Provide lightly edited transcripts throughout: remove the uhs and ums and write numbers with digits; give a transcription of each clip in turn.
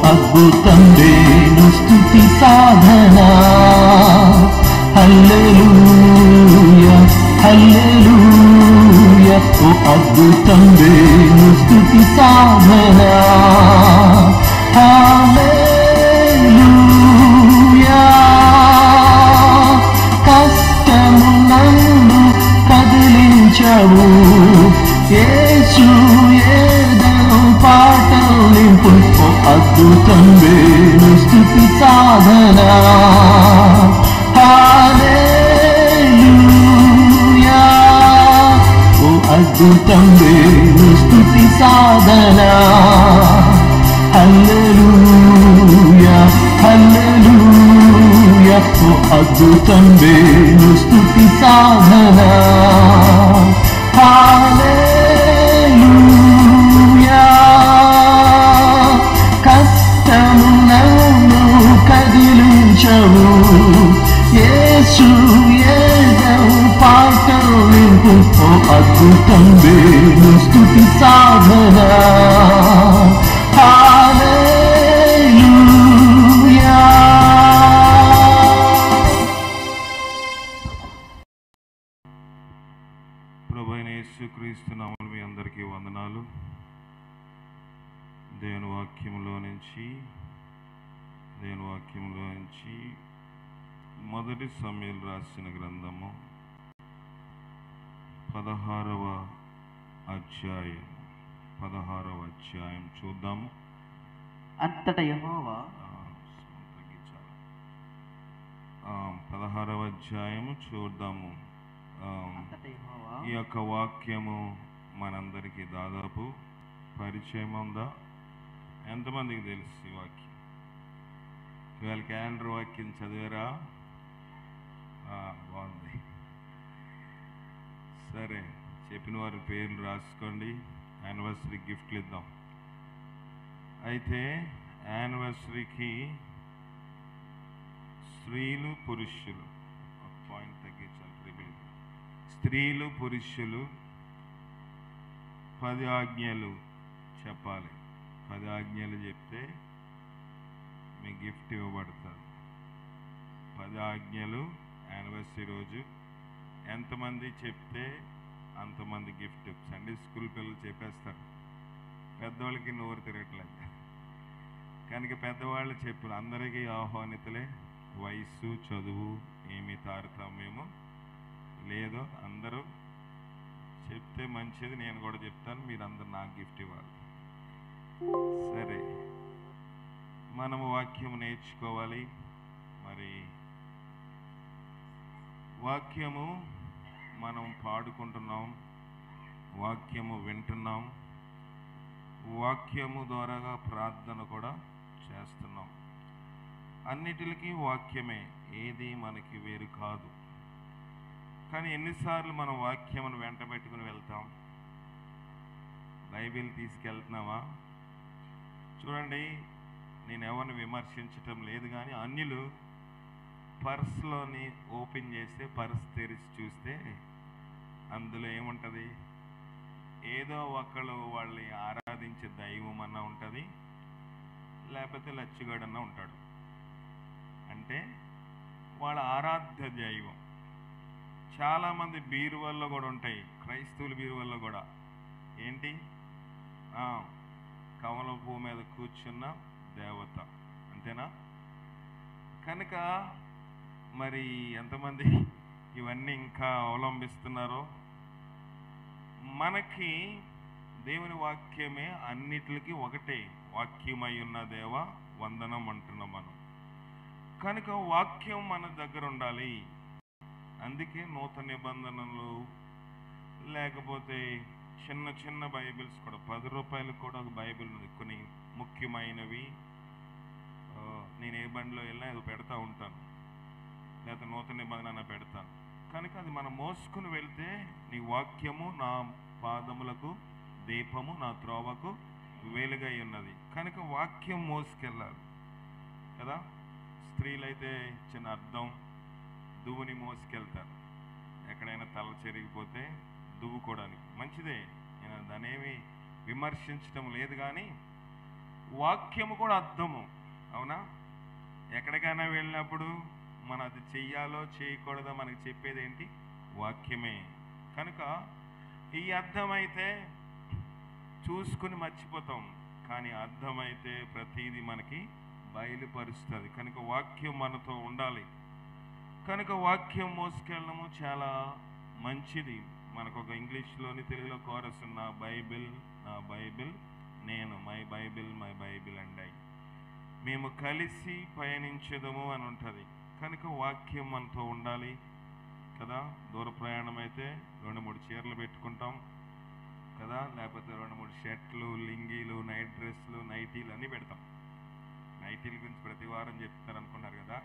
అద్భుతం వేణు స్తుతి సాధన. హల్లెలూయా హల్లెలూయా, ఓ అద్భుతం వేణు స్తుతి సాధన. హల్లెలూయా, కష్టము నన్ను కదిలించవు యేసు, ఏదో పాటలు నింపు, ఓ అద్భుతం వేణు స్తుతి సాధన. హల్లెలూయా, ఓ అద్భుతం వేణు స్తుతి సాధన. హల్లెలూయా హల్లెలూయా, ఓ అద్భుతం వేణు స్తుతి సాధన. హల్లెలూయా, కష్టము నన్ను కదిలించవు యేసు, ఏదో పాటలు నింపు, ఓ అద్భుతం వేణు స్తుతి సాధన. హల్లెలూయా. ప్రభువైన యేసుక్రీస్తు నామమున మీ అందరికీ వందనాలు. దేవుని వాక్యంలో నుంచి మొదటి సమూయేలు రాసిన గ్రంథము 16వ అధ్యాయం చూద్దాము. అంతటా యెహోవా 16వ అధ్యాయము చూద్దాము. ఈ యొక్క వాక్యము మనందరికీ దాదాపు పరిచయం ఉందా? ఎంతమందికి తెలుసు ఈ వాక్యం? ఇవాళ క్యాలెండర్ వాక్యం చదివారా? బాగుంది. సరే, చెప్పిన వారి పేర్లు రాసుకోండి. యానివర్సరీ గిఫ్ట్లు ఇద్దాం. అయితే యానివర్సరీకి స్త్రీలు పురుషులు, ఒక పాయింట్ తగ్గించాలి, స్త్రీలు పురుషులు 10 ఆజ్ఞలు చెప్పాలి. 10 ఆజ్ఞలు చెప్తే మీ గిఫ్ట్ ఇవ్వబడుతుంది. 10 ఆజ్ఞలు యానివర్సరీ రోజు ఎంతమంది చెప్తే అంతమంది గిఫ్ట్. సండే స్కూల్ పిల్లలు చెప్పేస్తారు, పెద్దవాళ్ళకి నోరు తిరగట్లేదు కనుక పెద్దవాళ్ళు చెప్పిన అందరికీ ఆహ్వానితులే. వయస్సు చదువు ఏమీ తారతమ్యము లేదు, అందరూ చెప్తే మంచిది. నేను కూడా చెప్తాను, మీరందరూ నాకు గిఫ్ట్ ఇవ్వాలి. సరే, మనము వాక్యము నేర్చుకోవాలి. మరి వాక్యము మనం పాడుకుంటున్నాం, వాక్యము వింటున్నాం, వాక్యము ద్వారాగా ప్రార్థన కూడా చేస్తున్నాం. అన్నిటికీ వాక్యమే, ఏది మనకి వేరు కాదు. కానీ ఎన్నిసార్లు మనం వాక్యమును వెంట పెట్టుకుని వెళ్తాం? బైబిల్ తీసుకెళ్తున్నామా? చూడండి, నేను ఎవరిని విమర్శించటం లేదు, కానీ అన్యులు పర్స్లోని ఓపెన్ చేస్తే, పర్స్ తెరిచి చూస్తే అందులో ఏముంటుంది? ఏదో ఒకళ్ళు వాళ్ళని ఆరాధించే దైవం అన్న ఉంటుంది, లేకపోతే లచ్చిగాడన్నా ఉంటాడు. అంటే వాళ్ళ ఆరాధ్య దైవం. చాలామంది బీరువాల్లో కూడా ఉంటాయి, క్రైస్తవుల బీరువాల్లో కూడా ఏంటి? కమల పువ్వు మీద కూర్చున్న దేవత, అంతేనా? కనుక మరి ఎంతమంది ఇవన్నీ ఇంకా అవలంబిస్తున్నారో? మనకి దేవుని వాక్యమే అన్నిటికీ ఒకటే. వాక్యమై ఉన్న దేవ వందనం అంటున్నాం మనం. కనుక వాక్యం మన దగ్గర ఉండాలి. అందుకే నూతన నిబంధనలు, లేకపోతే చిన్న చిన్న బైబిల్స్ కూడా, 10 రూపాయలకు కూడా ఒక బైబిల్ ఉంది. కొన్ని ముఖ్యమైనవి నేను ఏ బండిలో వెళ్ళినా అది పెడతా ఉంటాను, లేకపోతే నూతన నిబంధన పెడతాను. కనుక అది మనం మోసుకుని వెళ్తే, నీ వాక్యము నా పాదములకు దీపము, నా త్రోవకు వెలుగై ఉన్నది. కనుక వాక్యం మోసుకెళ్ళాలి కదా. స్త్రీలైతే చిన్న అర్థం, దువ్వుని మోసుకెళ్తారు. ఎక్కడైనా తల చెరిగిపోతే దువ్వుకోవడానికి మంచిదే, నేను దానేమి విమర్శించడం లేదు. కానీ వాక్యము కూడా అర్థము. అవునా? ఎక్కడికైనా వెళ్ళినప్పుడు మనం అది చెయ్యాలో చేయకూడదో మనకి చెప్పేది ఏంటి? వాక్యమే. కనుక ఈ అర్థమైతే చూసుకుని మర్చిపోతాం, కానీ అర్థమైతే ప్రతిదీ మనకి బయలుపరుస్తుంది. కనుక వాక్యం మనతో ఉండాలి. కనుక వాక్యం మోసుకెళ్ళడము చాలా మంచిది. మనకు ఒక ఇంగ్లీష్లోని తెలుగులో కోరస్ నా బైబిల్ నేను, మై బైబిల్ అండ్ ఐ, మేము కలిసి పయనించదము అని ఉంటుంది. కనుక వాక్యం మనతో ఉండాలి కదా. దూర ప్రయాణం అయితే 2-3 చీరలు పెట్టుకుంటాం కదా, లేకపోతే 2-3 షర్ట్లు, లింగీలు, నైట్ డ్రెస్లు, నైటీలు అన్నీ పెడతాం. నైటీల గురించి ప్రతి వారం చెప్తారు అనుకున్నారు కదా,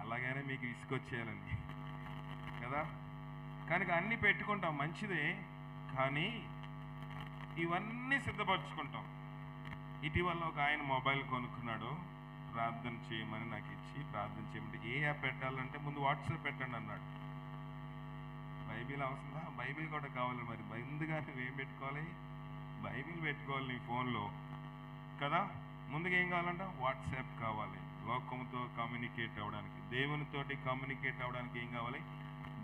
అలాగైనా మీకు ఇసుకొచ్చేయాలని కదా. కనుక అన్నీ పెట్టుకుంటాం, మంచిదే. కానీ ఇవన్నీ సిద్ధపరచుకుంటాం. ఇటీవల ఒక ఆయన మొబైల్ కొనుక్కున్నాడు, ప్రార్థన చేయమని నాకు ఇచ్చి, ప్రార్థన చేయమంటే ఏ యాప్ పెట్టాలంటే ముందు వాట్సాప్ పెట్టండి అన్నాడు. బైబిల్ అవసరమా? బైబిల్ కూడా కావాలి. మరి ముందుగా నువ్వేం పెట్టుకోవాలి? బైబిల్ పెట్టుకోవాలి నీ ఫోన్లో కదా. ముందుగా ఏం కావాలంట? వాట్సాప్ కావాలి. లోకంతో కమ్యూనికేట్ అవ్వడానికి, దేవునితోటి కమ్యూనికేట్ అవ్వడానికి ఏం కావాలి?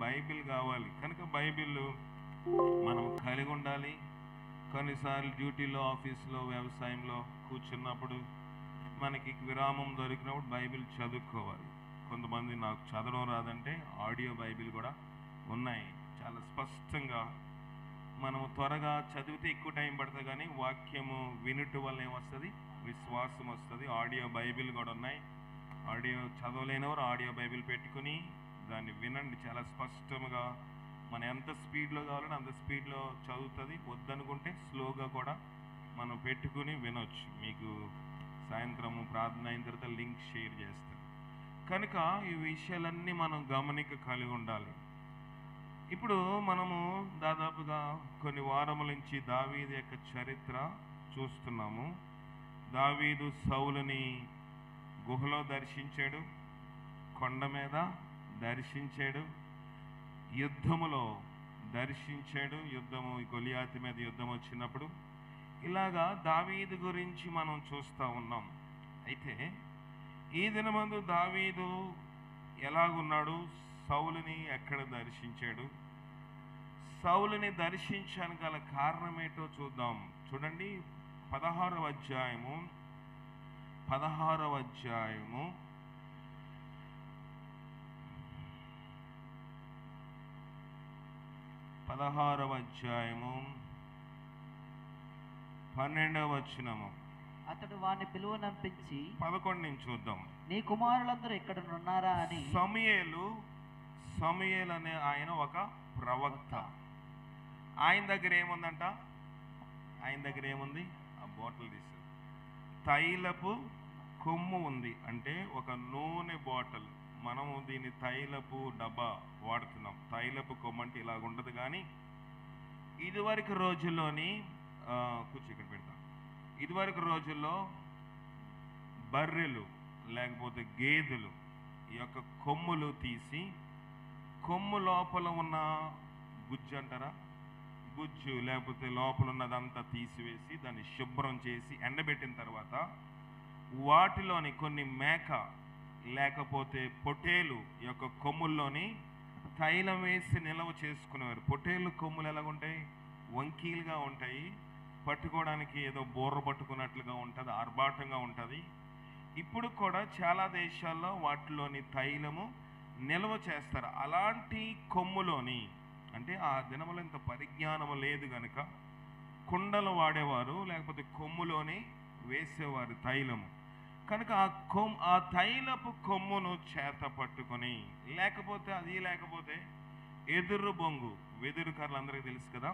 బైబిల్ కావాలి. కనుక బైబిల్ మనం కలిగి ఉండాలి. కొన్నిసార్లు డ్యూటీలో, ఆఫీస్లో, వ్యవసాయంలో కూర్చున్నప్పుడు మనకి విరామం దొరికినప్పుడు బైబిల్ చదువుకోవాలి. కొంతమంది నాకు చదవడం రాదంటే ఆడియో బైబిల్ కూడా ఉన్నాయి. చాలా స్పష్టంగా మనం త్వరగా చదివితే ఎక్కువ టైం పడుతుంది, కానీ వాక్యము వినుట వల్ల ఏమొస్తుంది? విశ్వాసం వస్తుంది. ఆడియో బైబిల్ కూడా ఉన్నాయి. ఆడియో చదవలేనివారు ఆడియో బైబిల్ పెట్టుకుని దాన్ని వినండి. చాలా స్పష్టంగా మనం ఎంత స్పీడ్లో కావాలంటే అంత స్పీడ్లో చదువుతుంది. వద్దనుకుంటే స్లోగా కూడా మనం పెట్టుకుని వినొచ్చు. మీకు సాయంత్రము ప్రార్థన అయిన తర్వాత లింక్ షేర్ చేస్తాను. కనుక ఈ విషయాలన్నీ మనం గమనిక కలిగి ఉండాలి. ఇప్పుడు మనము దాదాపుగా కొన్ని వారముల నుంచి దావీదు యొక్క చరిత్ర చూస్తున్నాము. దావీదు సౌలుని గుహలో దర్శించాడు, కొండ మీద దర్శించాడు, యుద్ధములో దర్శించాడు. యుద్ధము, గొలియాతు మీద యుద్ధం వచ్చినప్పుడు ఇలాగా దావీదు గురించి మనం చూస్తూ ఉన్నాం. అయితే ఈ దినమందు దావీదు ఎలాగున్నాడు? సౌలుని ఎక్కడ దర్శించాడు? సౌలుని దర్శించడానికి గల కారణం ఏంటో చూద్దాం. చూడండి, 16వ అధ్యాయము 12వ వచనము. అతడు వాని పిలువనంపించి 11 నుంచి చూద్దాం. నీ కుమారులందరూ ఇక్కడ ఉన్నారా అని. సమూయేలు అనే ఆయన ఒక ప్రవక్త. ఆయన దగ్గర ఏముందంట? ఆయన దగ్గర ఏముంది? ఆ బాటిల్ తీసి తైలపు కొమ్ము ఉంది. అంటే ఒక నూనె బాటిల్. మనము దీన్ని తైలపు డబ్బా వాడుతున్నాం. తైలపు కొమ్ము అంటే ఇలాగ ఉండదు. కానీ ఇదివరకు రోజుల్లోని ఇక్కడ పెడతాం. ఇదివరకు రోజుల్లో బర్రెలు లేకపోతే గేదెలు ఈ యొక్క కొమ్ములు తీసి, కొమ్ము లోపల ఉన్న గుజ్జు అంటారా, గుజ్జు లేకపోతే లోపల ఉన్నదంతా తీసివేసి దాన్ని శుభ్రం చేసి ఎండబెట్టిన తర్వాత వాటిలోని కొన్ని మేక లేకపోతే పొటేలు యొక్క కొమ్ముల్లోని తైలం వేసి నిల్వ చేసుకునేవారు. పొటేలు కొమ్ములు ఎలాగుంటాయి? వంకీలుగా ఉంటాయి. పట్టుకోవడానికి ఏదో బోర్ర పట్టుకున్నట్లుగా ఉంటుంది, ఆర్భాటంగా ఉంటుంది. ఇప్పుడు కూడా చాలా దేశాల్లో వాటిలోని తైలము నిల్వ చేస్తారు. అలాంటి కొమ్ములోని, అంటే ఆ దినములో ఇంత పరిజ్ఞానము లేదు కనుక కుండలు వాడేవారు, లేకపోతే కొమ్ములోని వేసేవారు తైలము. కనుక ఆ తైలపు కొమ్మును చేత పట్టుకొని, లేకపోతే ఎదురు బొంగు, వెదురు కర్రలు అందరికీ తెలుసు కదా,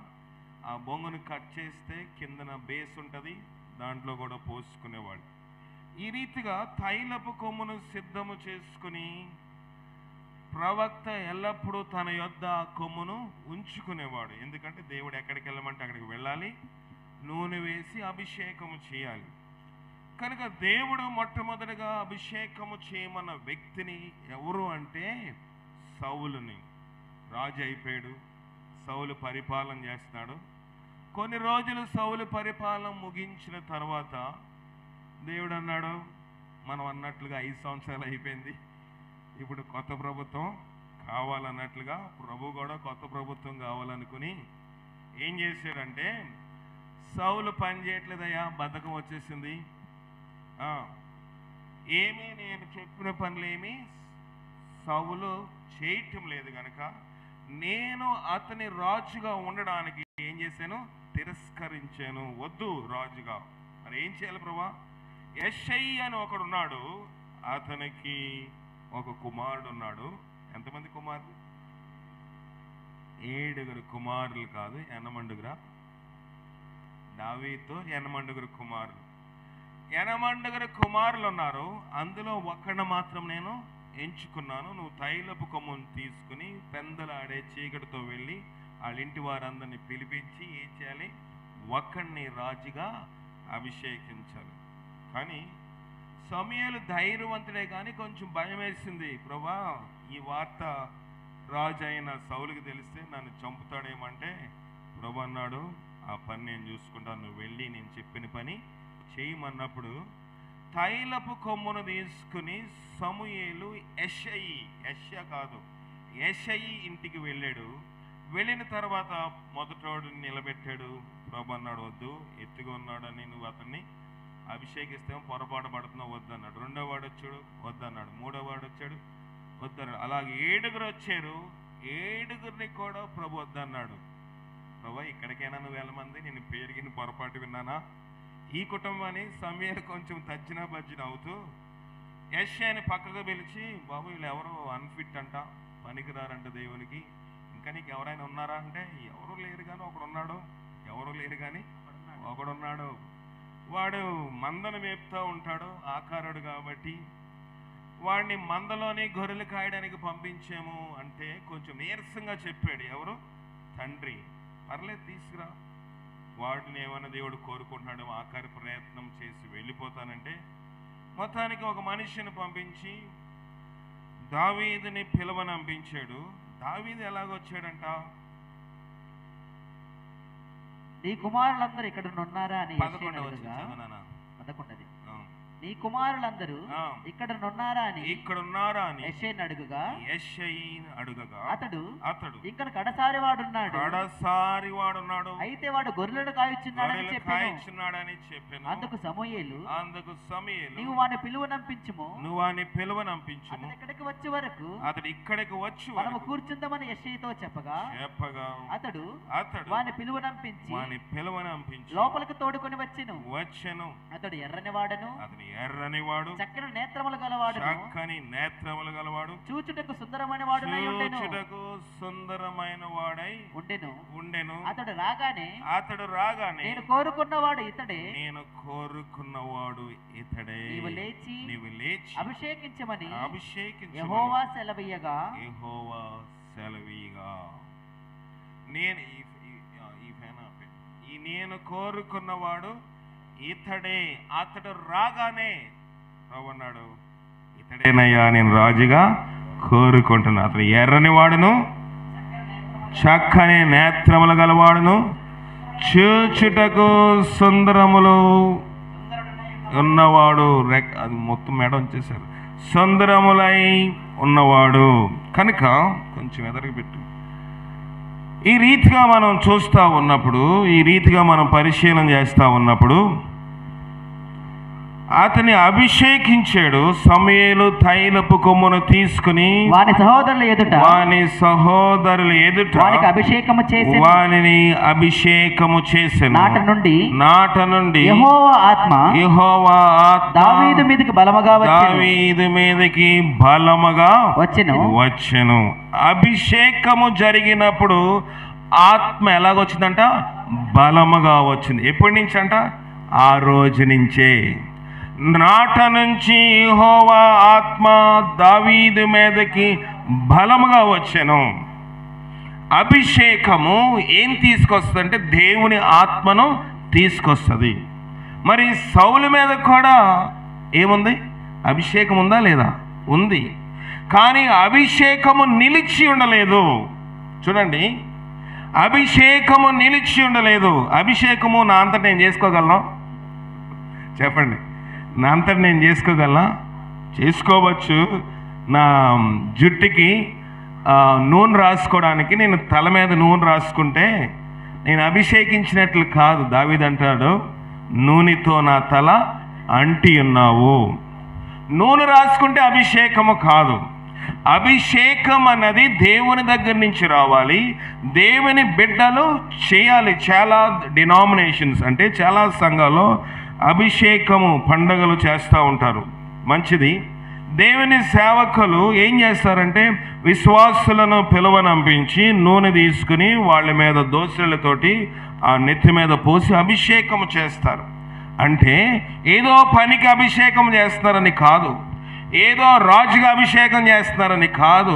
ఆ బొంగును కట్ చేస్తే కిందన బేస్ ఉంటుంది, దాంట్లో కూడా పోసుకునేవాడు. ఈ రీతిగా తైలపు కొమ్మును సిద్ధము చేసుకుని ప్రవక్త ఎల్లప్పుడూ తన యొద్ద ఆ కొమ్మును ఉంచుకునేవాడు. ఎందుకంటే దేవుడు ఎక్కడికి వెళ్ళమంటే అక్కడికి వెళ్ళాలి, నూనె వేసి అభిషేకము చేయాలి. కనుక దేవుడు మొట్టమొదటిగా అభిషేకము చేయమన్న వ్యక్తిని ఎవరు అంటే సౌలుని. రాజు అయిపోయాడు, సౌలు పరిపాలన చేస్తున్నాడు. కొన్ని రోజులు సౌలు పరిపాలన ముగించిన తర్వాత దేవుడు అన్నాడు, మనం అన్నట్లుగా 5 సంవత్సరాలు అయిపోయింది, ఇప్పుడు కొత్త ప్రభుత్వం కావాలన్నట్లుగా ప్రభు కూడా కొత్త ప్రభుత్వం కావాలనుకుని ఏం చేశాడంటే, సౌలు పని చేయట్లేదయ్యా, బద్ధకం వచ్చేసింది, ఏమీ నేను చెప్పిన పనులేమి సౌలు చేయటం లేదు కనుక నేను అతని రాజుగా ఉండడానికి ఏం చేశాను, తిరస్కరించాను, వద్దు రాజుగా. మరి ఏం చేయాలి ప్రభా? యెషై అని ఒకడున్నాడు, అతనికి ఒక కుమారుడు ఉన్నాడు. ఎంతమంది కుమారులు? 7 కుమారులు కాదు, 8 దావీదుతో 8 కుమారులు. 8 కుమారులు ఉన్నారు, అందులో ఒక్కడిని మాత్రం నేను ఎంచుకున్నాను. నువ్వు తైలపు కొమ్మును తీసుకుని పెందలాడే చీకటితో వెళ్ళి వాళ్ళ ఇంటి వారందరినీ పిలిపించి ఏం చేయాలి, ఒక్కడిని రాజుగా అభిషేకించాలి. కానీ సమూయేలు ధైర్యవంతుడే కానీ కొంచెం భయం వేసింది. ప్రభా, ఈ వార్త రాజు అయిన సౌలుకి తెలిస్తే నన్ను చంపుతాడేమంటే, ప్రభు అన్నాడు, ఆ పని నేను చూసుకుంటాను, నువ్వు వెళ్ళి నేను చెప్పిన పని చేయమన్నప్పుడు తైలపు కొమ్మును తీసుకుని సమూయేలు యెషై ఇంటికి వెళ్ళాడు. వెళ్ళిన తర్వాత మొదటోడు నిలబెట్టాడు. ప్రభు అన్నాడు, వద్దు, ఎత్తుగా ఉన్నాడని నువ్వు అతన్ని అభిషేకిస్తే పొరపాటు పడుతున్నావు, వద్దన్నాడు. 2వ వాడు వచ్చాడు, వద్దన్నాడు. 3వ వాడు వచ్చాడు, వద్దన్నాడు. అలాగే 7 వచ్చారు, 7 కూడా ప్రభు వద్దన్నాడు. ప్రభు, ఇక్కడికైనా నువ్వు వెళ్ళమంది, నేను పెరిగిన పొరపాటు విన్నానా? ఈ కుటుంబాన్ని సమూయేలు కొంచెం తజ్జినా బజ్జిన అవుతూ యెషైని పక్కకు పిలిచి, బాబు వీళ్ళు ఎవరు అన్ఫిట్ అంట, పనికిరారంట దేవునికి, ఇంకా నీకు ఎవరైనా ఉన్నారా అంటే, ఎవరు లేరు కానీ ఒకడున్నాడు, ఎవరు లేరు కానీ ఒకడున్నాడు, వాడు మందను మేపుతూ ఉంటాడు, ఆకారుడు కాబట్టి వాడిని మందలోని గొర్రెలు కాయడానికి పంపించాము అంటే కొంచెం నీరసంగా చెప్పాడు. ఎవరు? తండ్రి. పర్లేదు, తీసుకురా. వాడిని ఏమైనా దేవుడు కోరుకుంటున్నాడు, ఆఖరి ప్రయత్నం చేసి వెళ్ళిపోతానంటే మొత్తానికి ఒక మనిషిని పంపించి దావీదుని పిలవనంపించాడు. దావీదు ఎలాగొచ్చాడంట, నీ కుమారులందరూ ఇక్కడ ఉన్నారా అని 11వ వచనం చదవనా? 11. నీ కుమారులందరూ ఇక్కడ ఉన్నారా అని యెషైని అడుగగా అతడు ఇక్కడ కడసారి వాడున్నాడు, అయితే వాడు గొర్రెలను కాయచున్నాడని చెప్పాను. అందుకు సమూయేలు, నీవు వాని పిలువనంపించుము, అతడు ఇక్కడికి వచ్చే వరకు మనము కూర్చుందామని యెషైతో చెప్పగా అతడు వాని పిలువనంపించి లోపలికి తోడుకొని వచ్చెను. అతడు ఎర్రని వాడు చక్కని నేత్రములు గలవాడు చూచుటకు సుందరమైన వాడై ఉండెను. అతడు రాగానే నేను కోరుకున్నవాడు ఇతడే, నీవు లేచి అభిషేకించమని యెహోవా సెలవీయగా నేను కోరుకున్నవాడు ఇతడే. అతడు రాగానే ప్రభు అన్నాడు, ఇతడేనయ్యా నేను రాజుగా కోరుకుంటున్నా. అతడు ఎర్రని వాడును, చక్కని నేత్రములు గలవాడును, చూచుటకు సుందరములు ఉన్నవాడు. అది మొత్తం మేడం వచ్చేసారు, సుందరములై ఉన్నవాడు. కనుక కొంచెం ఎదరికి పెట్టు. ఈ రీతిగా మనం చూస్తూ ఉన్నప్పుడు, ఈ రీతిగా మనం పరిశీలన చేస్తూ ఉన్నప్పుడు అతని అభిషేకించాడు. సమూయేలు తైలపు కొమ్మును తీసుకుని వాని సహోదరుల ఎదుట వానిని అభిషేకము చేసెను. నాట నుండి యెహోవా ఆత్మ దావీదు మీదకి బలముగా వచ్చెను. అభిషేకము జరిగినప్పుడు ఆత్మ ఎలాగొచ్చిందంట? బలముగా వచ్చింది. ఎప్పటి నుంచి అంట? ఆ రోజు నుంచే. నాట నుంచి యెహోవా ఆత్మ దావీదు మీదకి బలముగా వచ్చెను. అభిషేకము ఏం తీసుకొస్తుందంటే దేవుని ఆత్మను తీసుకొస్తుంది. మరి సౌలు మీద కూడా ఏముంది? అభిషేకం ఉందా లేదా? ఉంది. కానీ అభిషేకము నిలిచి ఉండలేదు. చూడండి, అభిషేకము నిలిచి ఉండలేదు. అభిషేకము నా అంతట నేను చేసుకోగలను? చెప్పండి, నా అంతట నేను చేసుకోగలనా? చేసుకోవచ్చు. నా జుట్టుకి నూనె రాసుకోవడానికి నేను తల మీద నూనె రాసుకుంటే నేను అభిషేకించినట్లు కాదు. దావీదు అంటాడు, నూనెతో నా తల అంటి ఉన్నావు. నూనె రాసుకుంటే అభిషేకము కాదు. అభిషేకం అన్నది దేవుని దగ్గర నుంచి రావాలి. దేవుని బిడ్డలు చేయాలి. చాలా డినామినేషన్స్ అంటే చాలా సంఘాల్లో అభిషేకము పండుగలు చేస్తూ ఉంటారు, మంచిది. దేవుని సేవకులు ఏం చేస్తారంటే విశ్వాసులను పిలువనంపించి నూనె తీసుకుని వాళ్ళ మీద దోసెలతోటి ఆ నెత్తి మీద పోసి అభిషేకం చేస్తారు. అంటే ఏదో పనికి అభిషేకం చేస్తున్నారని కాదు, ఏదో రాజుగా అభిషేకం చేస్తున్నారని కాదు.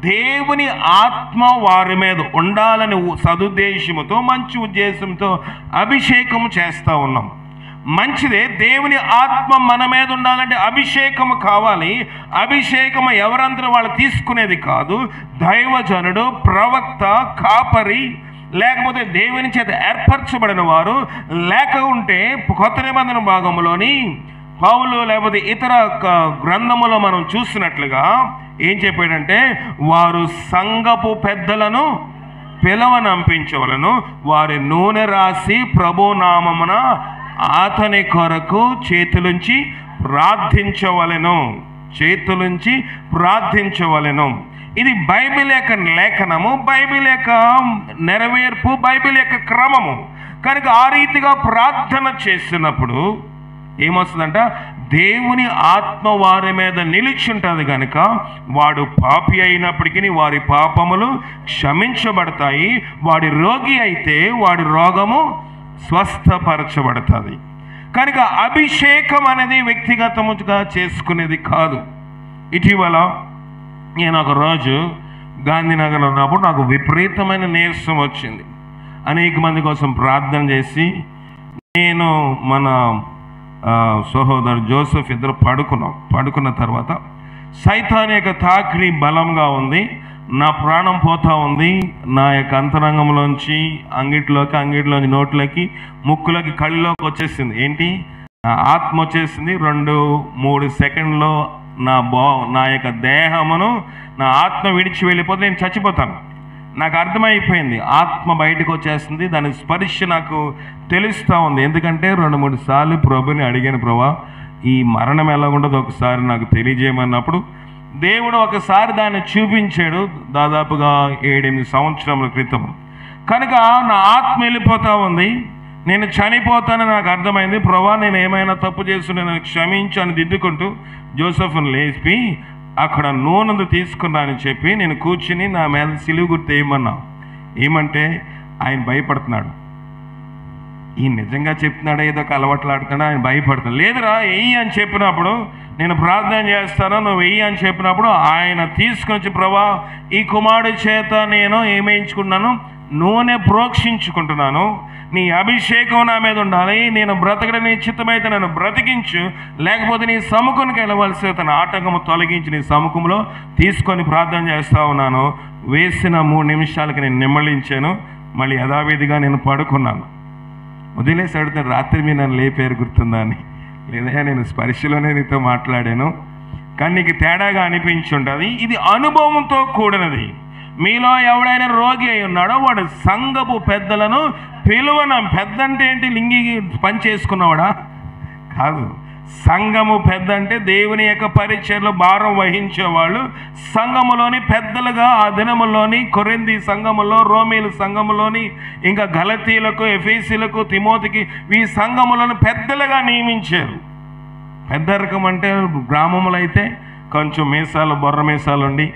దేవుని ఆత్మ వారి మీద ఉండాలని సదుద్దేశముతో, మంచి ఉద్దేశంతో అభిషేకం చేస్తూ ఉన్నాం. మంచిదే. దేవుని ఆత్మ మన మీద ఉండాలంటే అభిషేకము కావాలి. అభిషేకము ఎవరందరూ వాళ్ళు తీసుకునేది కాదు. దైవజనుడు, ప్రవక్త, కాపరి, లేకపోతే దేవుని చేత ఏర్పరచబడిన వారు, లేకుంటే కొత్త నిబంధన భాగంలోని పౌలు లేకపోతే ఇతర గ్రంథములో మనం చూసినట్లుగా ఏం చెప్పాడంటే వారు సంఘపు పెద్దలను పిలవనంపించవలను, వారి నూనె రాసి ప్రభు నామమున అతని కొరకు చేతులుంచి ప్రార్థించవలెను, చేతులుంచి ప్రార్థించవలెను. ఇది బైబిల్ యొక్క లేఖనము, బైబిల్ యొక్క నెరవేర్పు, బైబిల్ యొక్క క్రమము. కనుక ఆ రీతిగా ప్రార్థన చేసినప్పుడు ఏమొస్తుందంట, దేవుని ఆత్మ వారి మీద నిలిచి ఉంటుంది. కనుక వాడు పాపి అయినప్పటికీ వారి పాపములు క్షమించబడతాయి. వాడి రోగి అయితే వాడి రోగము స్వస్థపరచబడుతుంది. కనుక అభిషేకం అనేది వ్యక్తిగతముగా చేసుకునేది కాదు. ఇటీవల నేను ఒక రోజు గాంధీనగర్లో ఉన్నప్పుడు నాకు విపరీతమైన నీరసం వచ్చింది. అనేక మంది కోసం ప్రార్థన చేసి నేను మన సహోదరు జోసెఫ్ ఇద్దరు పడుకున్న తర్వాత సైతాన్ యొక్క తాకిడి బలంగా ఉంది. నా ప్రాణం పోతా ఉంది. నా యొక్క అంతరంగంలోంచి అంగిట్లోంచి నోట్లోకి, ముక్కులోకి, కళ్ళలోకి వచ్చేసింది. ఏంటి, నా ఆత్మ వచ్చేసింది. 2-3 సెకండ్లో నా యొక్క దేహమును, నా ఆత్మ విడిచి వెళ్ళిపోతే నేను చచ్చిపోతాను. నాకు అర్థమైపోయింది, ఆత్మ బయటకు వచ్చేస్తుంది. దాని స్పర్శ నాకు తెలుస్తూ ఉంది. ఎందుకంటే 2-3 సార్లు ప్రభుని అడిగాను, ప్రభా ఈ మరణం ఎలా ఉండదు ఒకసారి నాకు తెలియజేయమన్నప్పుడు దేవుడు ఒకసారి దాన్ని చూపించాడు, దాదాపుగా 7-8 సంవత్సరముల క్రితం. కనుక నా ఆత్మ వెళ్ళిపోతూ ఉంది, నేను చనిపోతానని నాకు అర్థమైంది. ప్రభా నేను ఏమైనా తప్పు చేస్తుంటే నన్ను క్షమించు అని దిద్దుకుంటూ జోసెఫ్ను లేపి అక్కడ నూనె తీసుకున్నానని చెప్పి నేను కూర్చుని నా మీద సిలువ గుర్తు వేయమన్నా. ఏమంటే ఆయన భయపడుతున్నాడు. ఈ నిజంగా చెప్తున్నాడా ఏదో ఒక అలవాట్లు ఆడుతున్నాడా, ఆయన భయపడుతున్నాడు. లేదురా వెయ్యి అని చెప్పినప్పుడు నేను ప్రార్థన చేస్తాను, నువ్వు వెయ్యి అని చెప్పినప్పుడు ఆయన తీసుకొని వచ్చి, ప్రభా ఈ కుమారుడి చేత నేను ఏమేయించుకున్నాను, నూనె ప్రోక్షించుకుంటున్నాను, నీ అభిషేకం నా మీద ఉండాలి, నేను బ్రతకడం నీ చిత్తమైతే నన్ను బ్రతికించు, లేకపోతే నీ సముఖానికి వెళ్ళవలసి తన ఆటంకము తొలగించి నీ సముఖంలో తీసుకొని ప్రార్థన చేస్తా ఉన్నాను. వేసిన 3 నిమిషాలకి నేను నిమ్మళించాను. మళ్ళీ యథావిధిగా నేను పడుకున్నాను. వదిలేసి అడుగుతాను, రాత్రి మీరు నన్ను లేపారు గుర్తుందా అని. లేదా నేను స్పర్శలోనే నీతో మాట్లాడాను, కానీ నీకు తేడాగా అనిపించి ఉంటుంది. ఇది అనుభవంతో కూడినది. మీలో ఎవడైనా రోగి అయి ఉన్నాడో వాడు సంఘపు పెద్దలను పెద్ద అంటే ఏంటి, లింగి పని చేసుకున్నవాడా కాదు. సంఘము పెద్ద అంటే దేవుని యొక్క పరిచర్లో భారం వహించేవాళ్ళు. సంఘములోని పెద్దలుగా ఆ దినములోని కొరింథీ సంఘములో, రోమీల సంఘములోని, ఇంకా గలతీలకు, ఎఫెసీలకు, తిమోతికి ఈ సంఘములను పెద్దలుగా నియమించారు. పెద్ద రకం అంటే గ్రామములు అయితే కొంచెం మీసాలు, బొర్ర మీసాలు ఉండి,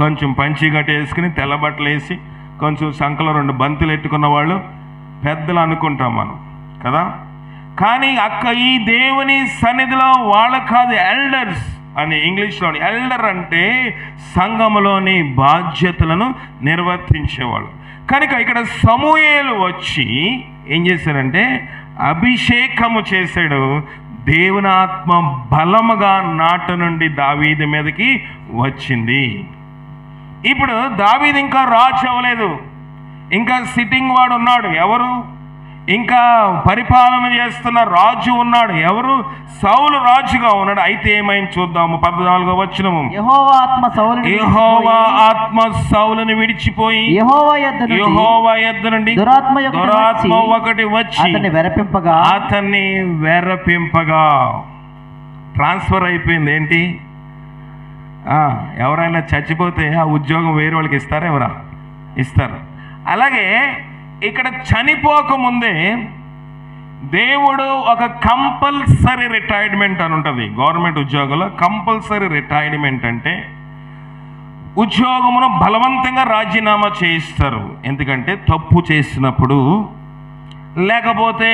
కొంచెం పంచి గట్ట వేసుకుని, తెల్లబట్టలు వేసి, కొంచెం సంకలో 2 బంతులు ఎట్టుకున్న వాళ్ళు పెద్దలు అనుకుంటాం మనం కదా. కానీ ఈ దేవుని సన్నిధిలో వాళ్ళు కాదు, ఎల్డర్స్ అని ఇంగ్లీష్లోని. ఎల్డర్ అంటే సంఘములోని బాధ్యతలను నిర్వర్తించేవాళ్ళు. కనుక ఇక్కడ సమూయేలు వచ్చి ఏం చేశారంటే అభిషేకము చేశాడు. దేవుని ఆత్మ బలముగా నాట నుండి దావీదు మీదకి వచ్చింది. ఇప్పుడు దావీదు ఇంకా రాజు అవ్వలేదు. ఇంకా సిట్టింగ్ వాడు ఉన్నాడు, ఎవరు? ఇంకా పరిపాలన చేస్తున్న రాజు ఉన్నాడు, ఎవరు? సౌలు రాజుగా ఉన్నాడు. అయితే ఏమైంది చూద్దాము. 14వ వచనము. యెహోవా ఆత్మ సౌలుని విడిచిపోయి యెహోవా యొద్ద నుండి దురాత్మ ఒకటి వచ్చి అతన్ని వెరపింపగా ట్రాన్స్ఫర్ అయిపోయింది. ఏంటి? ఎవరైనా చచ్చిపోతే ఆ ఉద్యోగం వేరే వాళ్ళకి ఇస్తారా? ఎవరా ఇస్తారు. అలాగే ఇక్కడ చనిపోకముందే దేవుడు ఒక కంపల్సరీ రిటైర్మెంట్ అని ఉంటుంది గవర్నమెంట్ ఉద్యోగంలో. కంపల్సరీ రిటైర్మెంట్ అంటే ఉద్యోగమును బలవంతంగా రాజీనామా చేయిస్తారు. ఎందుకంటే తప్పు చేసినప్పుడు, లేకపోతే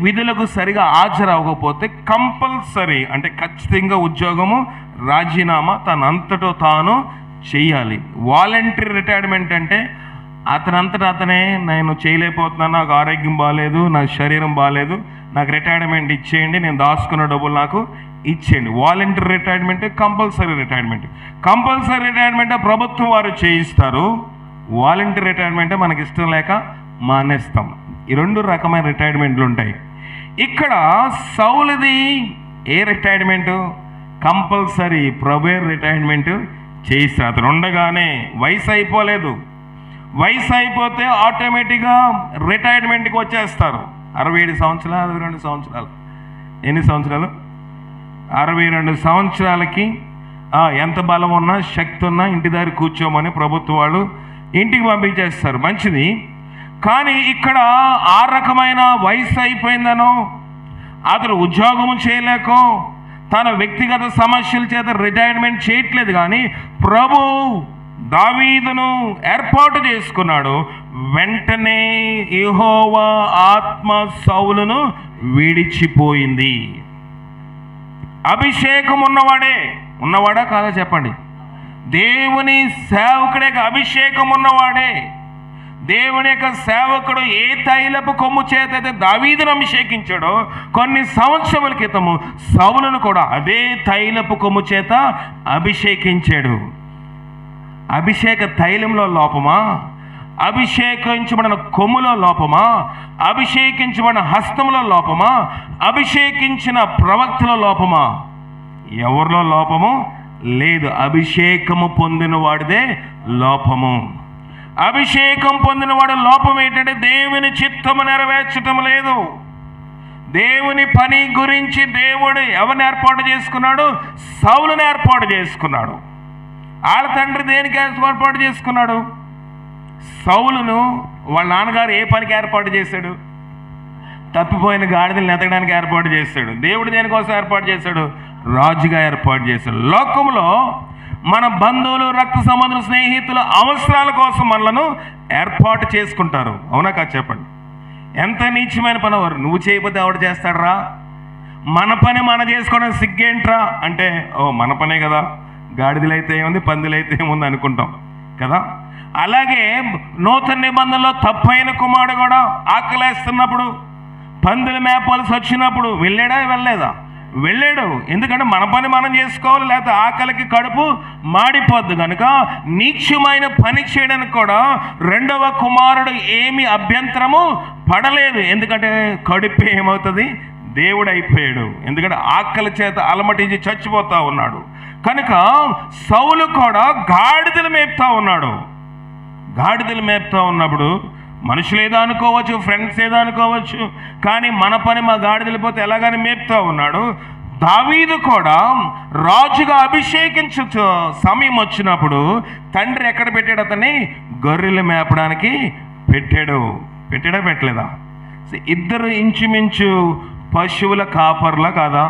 విధులకు సరిగా హాజరవ్వకపోతే కంపల్సరీ అంటే ఖచ్చితంగా ఉద్యోగము రాజీనామా తనంతటో తాను చేయాలి. వాలంటరీ రిటైర్మెంట్ అంటే అతనంతటా అతనే, నేను చేయలేకపోతున్నాను, నాకు ఆరోగ్యం బాగాలేదు, నాకు శరీరం బాగాలేదు, నాకు రిటైర్మెంట్ ఇచ్చేయండి, నేను దాచుకున్న డబ్బులు నాకు ఇచ్చేయండి. Voluntary retirement, compulsory retirement. Compulsory retirement ప్రభుత్వం వారు చేయిస్తారు. వాలంటరీ రిటైర్మెంట్ మనకి ఇష్టం లేక మానేస్తాం. ఈ రెండు రకమైన రిటైర్మెంట్లు ఉంటాయి. ఇక్కడ సౌలుది ఏ రిటైర్మెంట్? కంపల్సరీ ప్రొబేర్ రిటైర్మెంట్ చేయిస్తారు. అతను ఉండగానే వయసు అయిపోలేదు. వయసు అయిపోతే ఆటోమేటిక్గా రిటైర్మెంట్కి వచ్చేస్తారు. 67 సంవత్సరాలు, 62 సంవత్సరాలు. ఎన్ని సంవత్సరాలు? 62 సంవత్సరాలకి ఎంత బలం ఉన్నా, శక్తి ఉన్నా ఇంటి దగ్గర కూర్చోమని ప్రభుత్వం వాళ్ళు ఇంటికి పంపించేస్తారు. మంచిది. కానీ ఇక్కడ ఆ రకమైన వయసు అయిపోయిందనో, అతను ఉద్యోగం చేయలేకో, తన వ్యక్తిగత సమస్యల చేత రిటైర్మెంట్ చేయట్లేదు. కానీ ప్రభు దావీదును ఏర్పాటు చేసుకున్నాడు. వెంటనే యెహోవా ఆత్మ సౌలును విడిచిపోయింది. అభిషేకం ఉన్నవాడా కాదా చెప్పండి? దేవుని సేవకుడే అభిషేకం ఉన్నవాడే. దేవుని యొక్క సేవకుడు ఏ తైలపు కొమ్ము చేత అయితే దావీదును అభిషేకించాడో, కొన్ని సంవత్సరాల క్రితము సౌలును కూడా అదే తైలపు కొమ్ము చేత అభిషేకించాడు. అభిషేక తైలంలో లోపమా? అభిషేకించబడిన కొమ్ములో లోపమా? అభిషేకించబడిన హస్తంలో లోపమా? అభిషేకించిన ప్రవక్తల లోపమా? ఎవరిలో లోపము లేదు. అభిషేకము పొందిన వాడిదే లోపము. అభిషేకం పొందిన వాడి లోపం ఏంటంటే దేవుని చిత్తము నెరవేర్చటం లేదు. దేవుని పని గురించి దేవుడు ఎవరిని ఏర్పాటు చేసుకున్నాడు? సౌలుని ఏర్పాటు చేసుకున్నాడు. వాళ్ళ తండ్రి దేనికి ఏర్పాటు చేసుకున్నాడు? సౌలును వాళ్ళ నాన్నగారు ఏ పనికి ఏర్పాటు చేశాడు? తప్పిపోయిన గాడిదలను ఎతకడానికి ఏర్పాటు చేశాడు. దేవుడు దేనికోసం ఏర్పాటు చేశాడు? రాజుగా ఏర్పాటు చేశాడు. లోకంలో మన బంధువులు, రక్త సంబంధులు, స్నేహితుల అవసరాల కోసం మనలను ఏర్పాటు చేసుకుంటారు. అవునా కాదు చెప్పండి? ఎంత నీచమైన పని వారు. నువ్వు చేయకపోతే ఎవడు చేస్తాడరా? మన పని మనం చేసుకోవడం సిగ్గేంట్రా అంటే, మన పనే కదా, గాడిదలైతే ఏముంది, పందులైతే ఏముంది అనుకుంటాం కదా. అలాగే నూతన నిబంధనలో తప్పైన కుమారుడు కూడా ఆకలేస్తున్నప్పుడు, పందులు మేపాల్సి వచ్చినప్పుడు వెళ్ళలేదా? వెళ్ళాడు. ఎందుకంటే మన పని మనం చేసుకోవాలి, లేకపోతే ఆకలికి కడుపు మాడిపోద్దు. కనుక నీచమైన పని చేయడానికి కూడా రెండవ కుమారుడు ఏమి అభ్యంతరము పడలేదు. ఎందుకంటే కడుపు ఏమవుతుంది? దేవుడు అయిపోయాడు. ఎందుకంటే ఆకలి చేత అలమటించి చచ్చిపోతా ఉన్నాడు. కనుక సౌలు కూడా గాడిదలు మేపుతా ఉన్నాడు. గాడిదలు మేపుతా ఉన్నప్పుడు మనుషులు ఏదో అనుకోవచ్చు, ఫ్రెండ్స్ ఏదో అనుకోవచ్చు, కానీ మన పని మా గాడిదలు పోతే ఎలాగని మేపుతా ఉన్నాడు. దావీదు కూడా రాజుగా అభిషేకించు సమయం వచ్చినప్పుడు తండ్రి ఎక్కడ పెట్టాడు? అతన్ని గొర్రెలు మేపడానికి పెట్టాడా? పెట్టలేదా? ఇద్దరు ఇంచుమించు పశువుల కాపర్లా కాదా?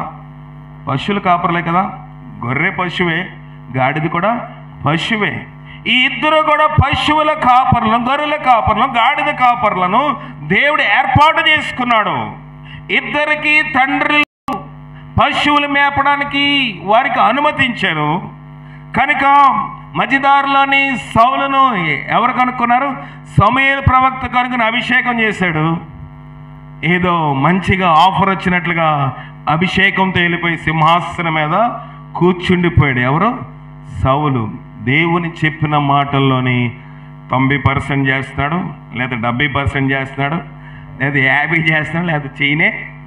పశువుల కాపర్లే కదా. గొర్రె పశువే, గాడిద కూడా పశువే. ఈ ఇద్దరు కూడా పశువుల కాపర్లను, గొర్రెల కాపర్లను, గాడిద కాపర్లను దేవుడు ఏర్పాటు చేసుకున్నాడు. ఇద్దరికి తండ్రులు పశువులు మేపడానికి వారికి అనుమతించారు. కనుక మధ్యదారిలోని సౌలును ఎవరు కనుక్కున్నారు? సమూయేలు ప్రవక్త కనుక్కుని అభిషేకం చేశాడు. ఏదో మంచిగా ఆఫర్ వచ్చినట్లుగా అభిషేకంతో వెళ్ళిపోయి సింహాసనం మీద కూర్చుండిపోయాడు. ఎవరు? సౌలు. దేవుని చెప్పిన మాటల్లోని 90% చేస్తున్నాడు, లేదా 70% చేస్తున్నాడు, లేదా 50 చేస్తున్నాడు, లేదా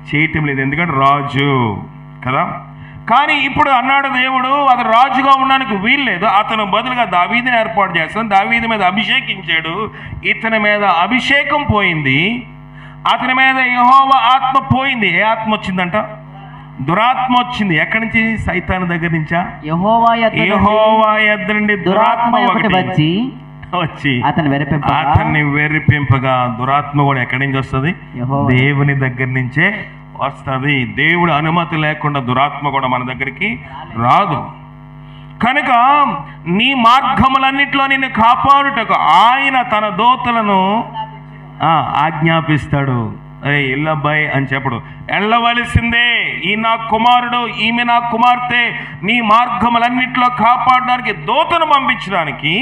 చేయటం లేదు. ఎందుకంటే రాజు కదా. కానీ ఇప్పుడు అన్నాడు దేవుడు, అది రాజుగా ఉండడానికి వీల్లేదు, అతను బదులుగా దావీదుని ఏర్పాటు చేస్తాను. దావీదు మీద అభిషేకించాడు. ఇతని మీద అభిషేకం పోయింది, అతని మీద యెహోవా ఆత్మ పోయింది. ఏ ఆత్మ వచ్చిందంట? దురాత్మ వచ్చింది. ఎక్కడి నుంచి? సైతాను దగ్గర నుంచా? యెహోవా యొద్ద నుండి దురాత్మ ఒకటి వచ్చి అతన్ని వెర్రిపింపగా. దురాత్మ కూడా ఎక్కడి నుంచి వస్తుంది? దేవుని దగ్గర నుంచే వస్తుంది. దేవుడు అనుమతి లేకుండా దురాత్మ కూడా మన దగ్గరికి రాదు. కనుక నీ మార్గములన్నిట్లో నిన్ను కాపాడుటకు ఆయన తన దూతలను ఆజ్ఞాపిస్తాడు. ఇల్లబ్బాయి అని చెప్పడు, వెళ్ళవలసిందే, ఈ నా కుమారుడు, ఈమె నా కుమార్తె, నీ మార్గములన్నిట్లో కాపాడడానికి దూతను పంపించడానికి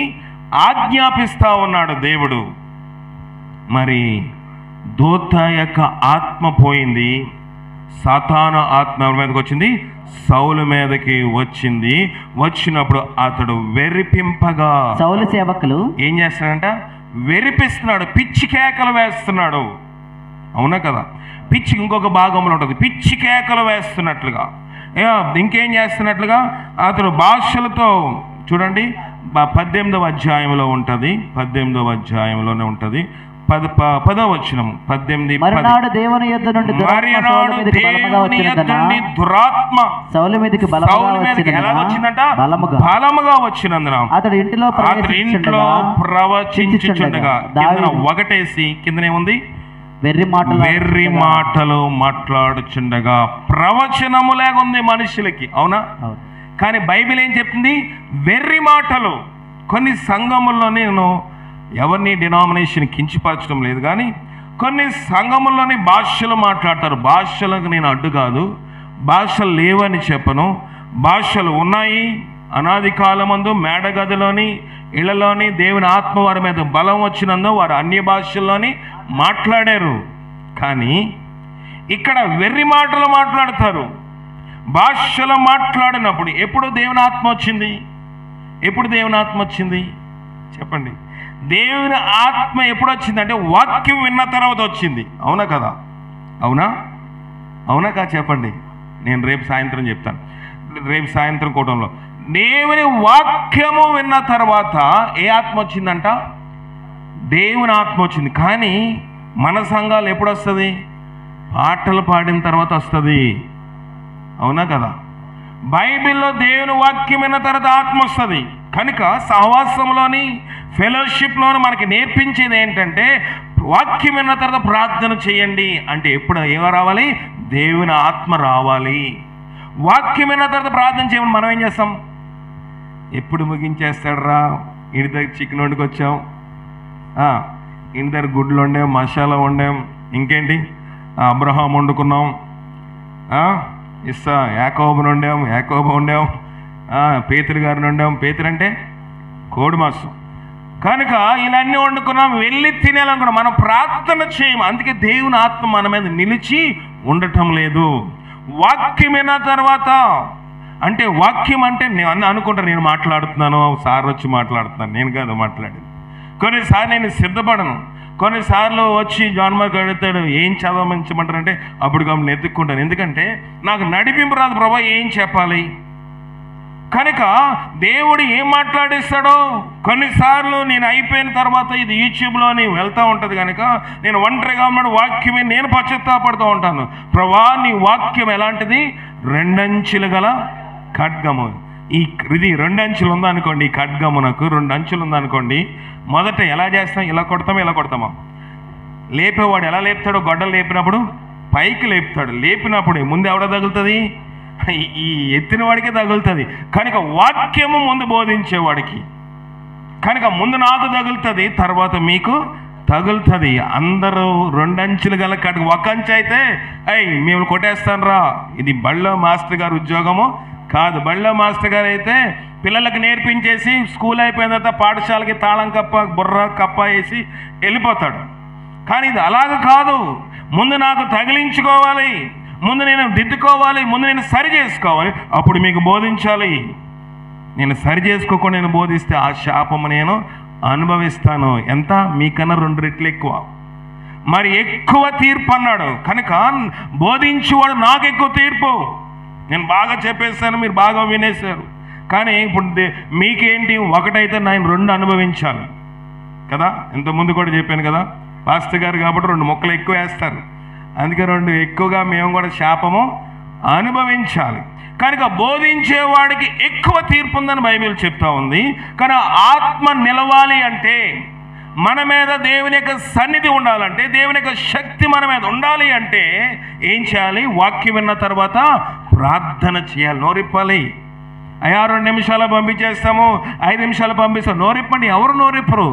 ఆజ్ఞాపిస్తా ఉన్నాడు దేవుడు. మరి దూత యొక్క ఆత్మ పోయింది, సాతాను ఆత్మ ఎవరి మీదకి వచ్చింది? సౌలు మీదకి వచ్చింది. వచ్చినప్పుడు అతడు వెర్రిపింపగా, సౌలు సేవకులు ఏం చేస్తున్నాడంట? వెరిపిస్తున్నాడు, పిచ్చి కేకలు వేస్తున్నాడు. అవునా కదా? పిచ్చి ఇంకొక భాగంలో ఉంటుంది, పిచ్చి కేకలు వేస్తున్నట్లుగా. ఇంకేం చేస్తున్నట్లుగా అతడు భాషలతో, చూడండి 18వ అధ్యాయంలో ఉంటుంది, 18వ అధ్యాయంలోనే ఉంటుంది, 10వ వచనం. 18 మరునాడు దేవుని యొద్ద నుండి దురాత్మ సౌలు మీదకి ఎలా వచ్చిందంట? బలముగా వచ్చినందున అతడు ఇంట్లో ప్రవచించుచుండగా, కిందన ఒకటేసి కిందనేముంది? వెర్రి మాటలు మాట్లాడుచుండగా. ప్రవచనము లేకుంది మనుషులకి, అవునా? కానీ బైబిల్ ఏం చెప్తుంది? వెర్రి మాటలు. కొన్ని సంఘముల్లోనే, నేను ఎవరిని డినామినేషన్ కించిపరచడం లేదు, కానీ కొన్ని సంఘముల్లోని భాషలు మాట్లాడతారు. భాషలకు నేను అడ్డు కాదు, భాషలు లేవని చెప్పను, భాషలు ఉన్నాయి. అనాది కాలమందు మేడగదిలోని ఇళ్లలోని దేవుని ఆత్మ వారి మీద బలం వచ్చినందు వారు అన్య భాషల్లోని మాట్లాడారు. కానీ ఇక్కడ వెర్రి మాటలు మాట్లాడతారు. భాషలు మాట్లాడినప్పుడు ఎప్పుడు దేవుని ఆత్మ వచ్చింది? ఎప్పుడు దేవుని ఆత్మ వచ్చింది చెప్పండి? దేవుని ఆత్మ ఎప్పుడు వచ్చిందంటే వాక్యం విన్న తర్వాత వచ్చింది. అవునా కదా? అవునా కదా చెప్పండి. నేను రేపు సాయంత్రం చెప్తాను, రేపు సాయంత్రం కూటంలో. దేవుని వాక్యము విన్న తర్వాత ఏ ఆత్మ వచ్చిందంట? దేవుని ఆత్మ వచ్చింది. కానీ మన సంఘాలు ఎప్పుడు వస్తుంది? పాటలు పాడిన తర్వాత వస్తుంది. అవునా కదా? బైబిల్లో దేవుని వాక్యం విన్న తర్వాత ఆత్మ వస్తుంది. కనుక సహవాసంలోని ఫెలోషిప్లోని మనకి నేర్పించేది ఏంటంటే, వాక్యం విన్న తర్వాత ప్రార్థన చేయండి అంటే ఎప్పుడు ఏమో రావాలి? దేవుని ఆత్మ రావాలి. వాక్యం విన్న తర్వాత ప్రార్థన చేయమని మనం ఏం చేస్తాం? ఎప్పుడు ముగించేస్తాడు రా, ఇంటి దగ్గర చికెన్ వండుకొచ్చాం, ఇంటి దగ్గర గుడ్లు వండాం, మసాలా వండాం, ఇంకేంటి అబ్రహాం వండుకున్నాం, యాకోబుని వండాం, పేతురు గారిని వండాం. పేతురు అంటే కోడి మాసం. కనుక ఇవన్నీ వండుకున్నాం, వెళ్ళి తినేయాలనుకున్నాం. మనం ప్రార్థన చేయము. అందుకే దేవుని ఆత్మ మన మీద నిలిచి ఉండటం లేదు. వాక్యం విన్న తర్వాత అంటే, వాక్యం అంటే నేను అనుకుంటాను నేను మాట్లాడుతున్నాను, సార్ వచ్చి మాట్లాడుతున్నాను. నేను కాదు మాట్లాడేది. కొన్నిసార్లు నేను సిద్ధపడను. కొన్నిసార్లు వచ్చి జాన్ మార్క్ అడుగుతాడు ఏం చదవమంచమంటారంటే అప్పుడు గమని ఎత్తుక్కుంటాను. ఎందుకంటే నాకు నడిపింపు రాదు ప్రభా, ఏం చెప్పాలి. కనుక దేవుడు ఏం మాట్లాడిస్తాడో కొన్నిసార్లు నేను అయిపోయిన తర్వాత ఇది యూట్యూబ్లోని వెళ్తూ ఉంటుంది. కనుక నేను ఒంటరిగా ఉన్నాడు వాక్యమే నేను పశ్చాత్తాపడుతూ ఉంటాను. ప్రభా నీ వాక్యం ఎలాంటిది? 2 అంచులు గల ఖడ్గము. ఇది 2 అంచులు ఉందనుకోండి, ఈ ఖడ్గమునకు 2 అంచులు ఉందనుకోండి. మొదట ఎలా చేస్తాం? ఇలా కొడతామా? లేపేవాడు ఎలా లేపుతాడో, గొడ్డలు లేపినప్పుడు పైకి లేపుతాడు. లేపినప్పుడు ముందు ఎవడ తగులుతుంది? ఈ ఎత్తిన వాడికే తగులుతుంది. కనుక వాక్యము ముందు బోధించేవాడికి, కనుక ముందు నాకు తగులుతుంది, తర్వాత మీకు తగులుతుంది. అందరూ 2 అంచులు గల కడుగు. 1 అంచు అయితే మేము కొట్టేస్తాను రా, ఇది బళ్ళో మాస్టర్ గారు ఉద్యోగము కాదు. బళ్ళో మాస్టర్ గారు అయితే పిల్లలకు నేర్పించేసి స్కూల్ అయిపోయిన తర్వాత పాఠశాలకి తాళం కప్ప బుర్ర కప్ప వేసి వెళ్ళిపోతాడు. కానీ ఇది అలాగ కాదు. ముందు నాకు తగిలించుకోవాలి, ముందు నేను దిద్దుకోవాలి, ముందు నేను సరి చేసుకోవాలి, అప్పుడు మీకు బోధించాలి. నేను సరి చేసుకోకుండా నేను బోధిస్తే ఆ శాపము నేను అనుభవిస్తాను. ఎంత? మీకన్నా 2 రెట్లు ఎక్కువ. మరి ఎక్కువ తీర్పు అన్నాడు కనుక బోధించేవాడు నాకు ఎక్కువ తీర్పు. నేను బాగా చెప్పేస్తాను, మీరు బాగా వినేశారు. కానీ ఇప్పుడు మీకేంటి? ఒకటైతే నేను 2 అనుభవించాలి కదా. ఇంతకుముందు కూడా చెప్పాను కదా, పాస్టర్ గారు కాబట్టి 2 ముక్కలు ఎక్కువ వేస్తారు. అందుకే 2 ఎక్కువగా మేము కూడా శాపము అనుభవించాలి. కనుక బోధించేవాడికి ఎక్కువ తీర్పు ఉందని బైబిల్ చెప్తా ఉంది. కానీ ఆత్మ నిలవాలి అంటే, మన మీద దేవుని యొక్క సన్నిధి ఉండాలంటే, దేవుని యొక్క శక్తి మన మీద ఉండాలి అంటే ఏం చేయాలి? వాక్యం విన్న తర్వాత ప్రార్థన చేయాలి. నోరిప్పాలి. అయ్యా 2 నిమిషాలు పంపించేస్తాము, 5 నిమిషాలు పంపిస్తాం. నోరిప్పండి. ఎవరు నోరిప్పరు?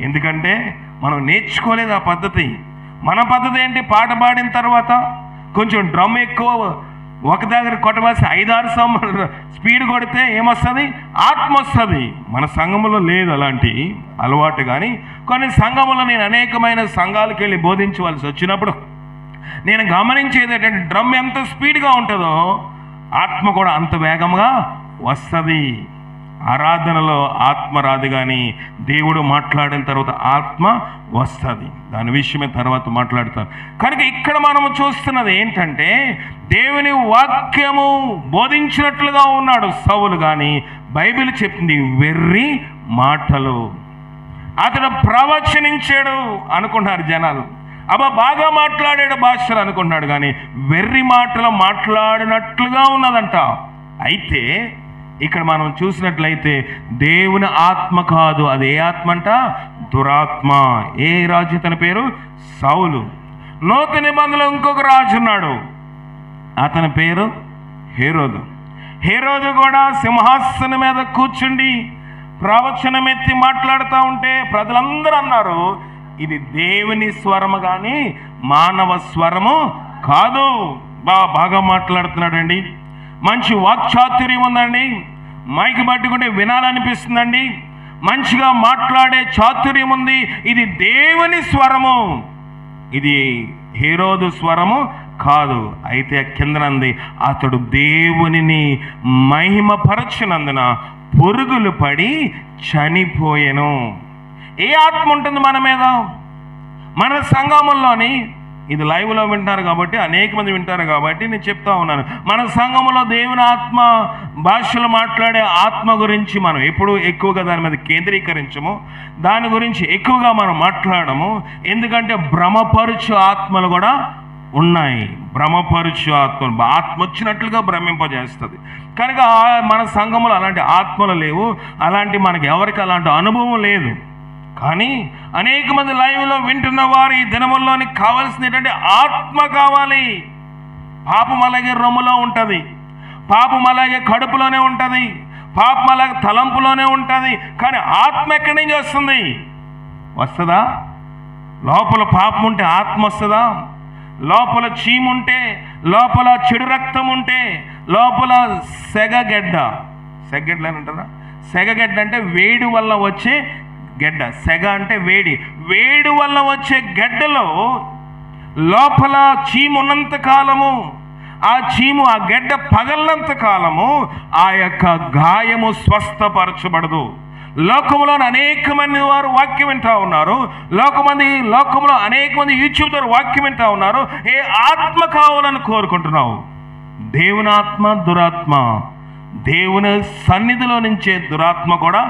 ఎందుకంటే మనం నేర్చుకోలేదు ఆ పద్ధతి. మన పద్ధతి ఏంటి? పాట పాడిన తర్వాత కొంచెం డ్రమ్ ఎక్కువ ఒక దగ్గర కొట్టవలసి 5-6 స్పీడ్ కొడితే ఏమొస్తుంది? ఆత్మ వస్తుంది. మన సంఘములో లేదు అలాంటి అలవాటు. కానీ కొన్ని సంఘములో నేను అనేకమైన సంఘాలకు వెళ్ళి బోధించవలసి వచ్చినప్పుడు నేను గమనించేది ఏంటంటే, డ్రమ్ ఎంత స్పీడ్గా ఉంటుందో ఆత్మ కూడా అంత వేగంగా వస్తుంది. ఆరాధనలో ఆత్మ రాదు, కానీ దేవుడు మాట్లాడిన తర్వాత ఆత్మ వస్తుంది. దాని విషయమే తర్వాత మాట్లాడతాను. కనుక ఇక్కడ మనము చూస్తున్నది ఏంటంటే, దేవుని వాక్యము బోధించినట్లుగా ఉన్నాడు సౌలు. కానీ బైబిల్ చెప్పింది వెర్రి మాటలు. అతడు ప్రవచనించాడు అనుకున్నారు జనాలు. అబ్బా బాగా మాట్లాడాడు భాషలు అనుకున్నాడు. కానీ వెర్రి మాటలు మాట్లాడినట్లుగా ఉన్నదంట. అయితే ఇక్కడ మనం చూసినట్లయితే దేవుని ఆత్మ కాదు, అది ఏ ఆత్మ అంట? దురాత్మ. ఏ రాజు? తన పేరు సౌలు. నూతన నిబంధనలో ఇంకొక రాజు ఉన్నాడు, అతని పేరు హేరోదు. హేరోదు కూడా సింహాసనం మీద కూర్చుండి ప్రవచనం ఎత్తి మాట్లాడుతూ ఉంటే ప్రజలందరూ అన్నారు, ఇది దేవుని స్వరము కానీ మానవ స్వరము కాదు. బాగా మాట్లాడుతున్నాడండి, మంచి వాక్చాతుర్యం ఉందండి, మైకి పట్టుకుంటే వినాలనిపిస్తుందండి, మంచిగా మాట్లాడే చాతుర్యం ఉంది, ఇది దేవుని స్వరము, ఇది హేరోదు స్వరము కాదు. అయితే కిందనంది, అతడు దేవునిని మహిమపరచునందున పురుగులు పడి చనిపోయెను. ఏ ఆత్మ ఉంటుంది మన మీద? మన సంఘముల్లోని, ఇది లైవ్లో వింటారు కాబట్టి, అనేక మంది వింటారు కాబట్టి నేను చెప్తా ఉన్నాను, మన సంఘములో దేవుని ఆత్మ, భాషలు మాట్లాడే ఆత్మ గురించి మనం ఎప్పుడు ఎక్కువగా దాని మీద కేంద్రీకరించము, దాని గురించి ఎక్కువగా మనం మాట్లాడము. ఎందుకంటే భ్రమపరుచు ఆత్మలు కూడా ఉన్నాయి. భ్రమపరుచు ఆత్మలు, ఆత్మ వచ్చినట్లుగా భ్రమింపజేస్తుంది. కనుక మన సంఘములో అలాంటి ఆత్మలు లేవు, అలాంటి మనకి ఎవరికి అలాంటి అనుభవం లేదు. కానీ అనేక మంది లైవ్లో వింటున్న వారు ఈ దినముల్లోని కావాల్సింది ఏంటంటే ఆత్మ కావాలి. పాపం అలాగే రొమ్ములో ఉంటుంది, పాపం అలాగే కడుపులోనే ఉంటుంది, పాపం అలాగే తలంపులోనే ఉంటుంది. కానీ ఆత్మ ఎక్కడి నుంచి వస్తుంది? వస్తుందా? లోపల పాపం ఉంటే ఆత్మ వస్తుందా? లోపల చీముంటే, లోపల చెడు రక్తం ఉంటే, లోపల సెగగెడ్డ అని అంటారా? సెగగెడ్డ అంటే వేడి వల్ల వచ్చే గెడ్డ. సెగ అంటే వేడి, వేడి వల్ల వచ్చే గెడ్డలో లోపల చీము ఉన్నంత కాలము, ఆ చీము, ఆ గెడ్డ పగలనంత కాలము ఆ యొక్క గాయము స్వస్థపరచబడదు. లోకములో అనేక మంది వారు వాక్యం వింటా ఉన్నారు, లోకంలో అనేక మంది యూట్యూబ్ ద్వారా వాక్యం వింటా ఉన్నారు. ఏ ఆత్మ కావాలని కోరుకుంటున్నావు? దేవుని ఆత్మ, దురాత్మ. దేవుని సన్నిధిలో నుంచే దురాత్మ కూడా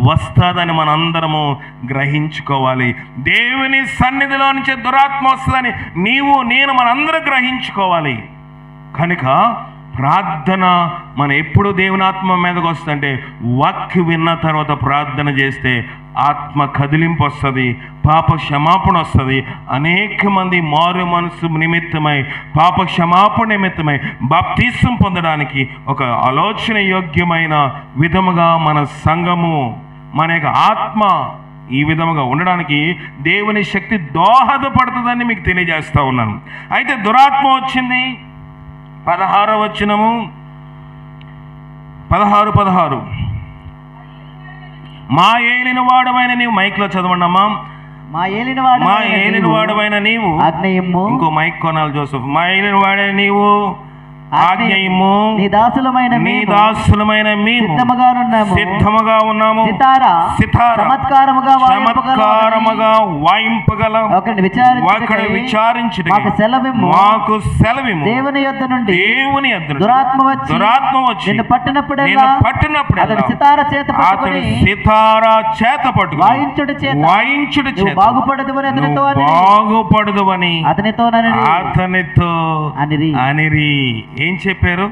వస్తుందని మనందరము గ్రహించుకోవాలి. దేవుని సన్నిధిలో నుంచే దురాత్మ వస్తుందని నీవు, నేను, మనందరం గ్రహించుకోవాలి. కనుక ప్రార్థన మనం ఎప్పుడు దేవుని ఆత్మ మీదకి వస్తుందంటే, వాక్యం విన్న తర్వాత ప్రార్థన చేస్తే ఆత్మ కదిలింపు వస్తుంది, పాప క్షమాపణ వస్తుంది. అనేక మంది మారు మనసు నిమిత్తమై, పాప క్షమాపణ నిమిత్తమై బాప్తిసం పొందడానికి ఒక ఆలోచన యోగ్యమైన విధముగా మన సంఘము, మన యొక్క ఆత్మ ఈ విధముగా ఉండడానికి దేవుని శక్తి దోహదపడుతుందని మీకు తెలియజేస్తా ఉన్నాను. అయితే దురాత్మ వచ్చింది. 16వ వచనము, 16 మా ఏలిన వాడమైన నీవు, మైక్లో చదవండి అమ్మా. మా ఏలిన వాడమైన నీవు ఆజ్ఞ ఇమ్ము. ఇంకో మైక్ కొనాలి జోసెఫ్. మా ఏలిన వాడైన నీవు ఆజ్ఞయము నీ దాసులమైన మేము సిద్ధముగా ఉన్నాము. సితారా చమత్కారముగా వాయింపగల ఒకరిని విచారించుటకు మాకు సెలవిమ్ము. దేవుని యొద్ద నుండి దురాత్మ వచ్చి నిన్ను పట్టినప్పుడెల్లా అతడు సితారా చేత పట్టుకొని వాయించుట చేత బాగుపడదువని అతనితో అనిరి. ఏం చెప్పారు?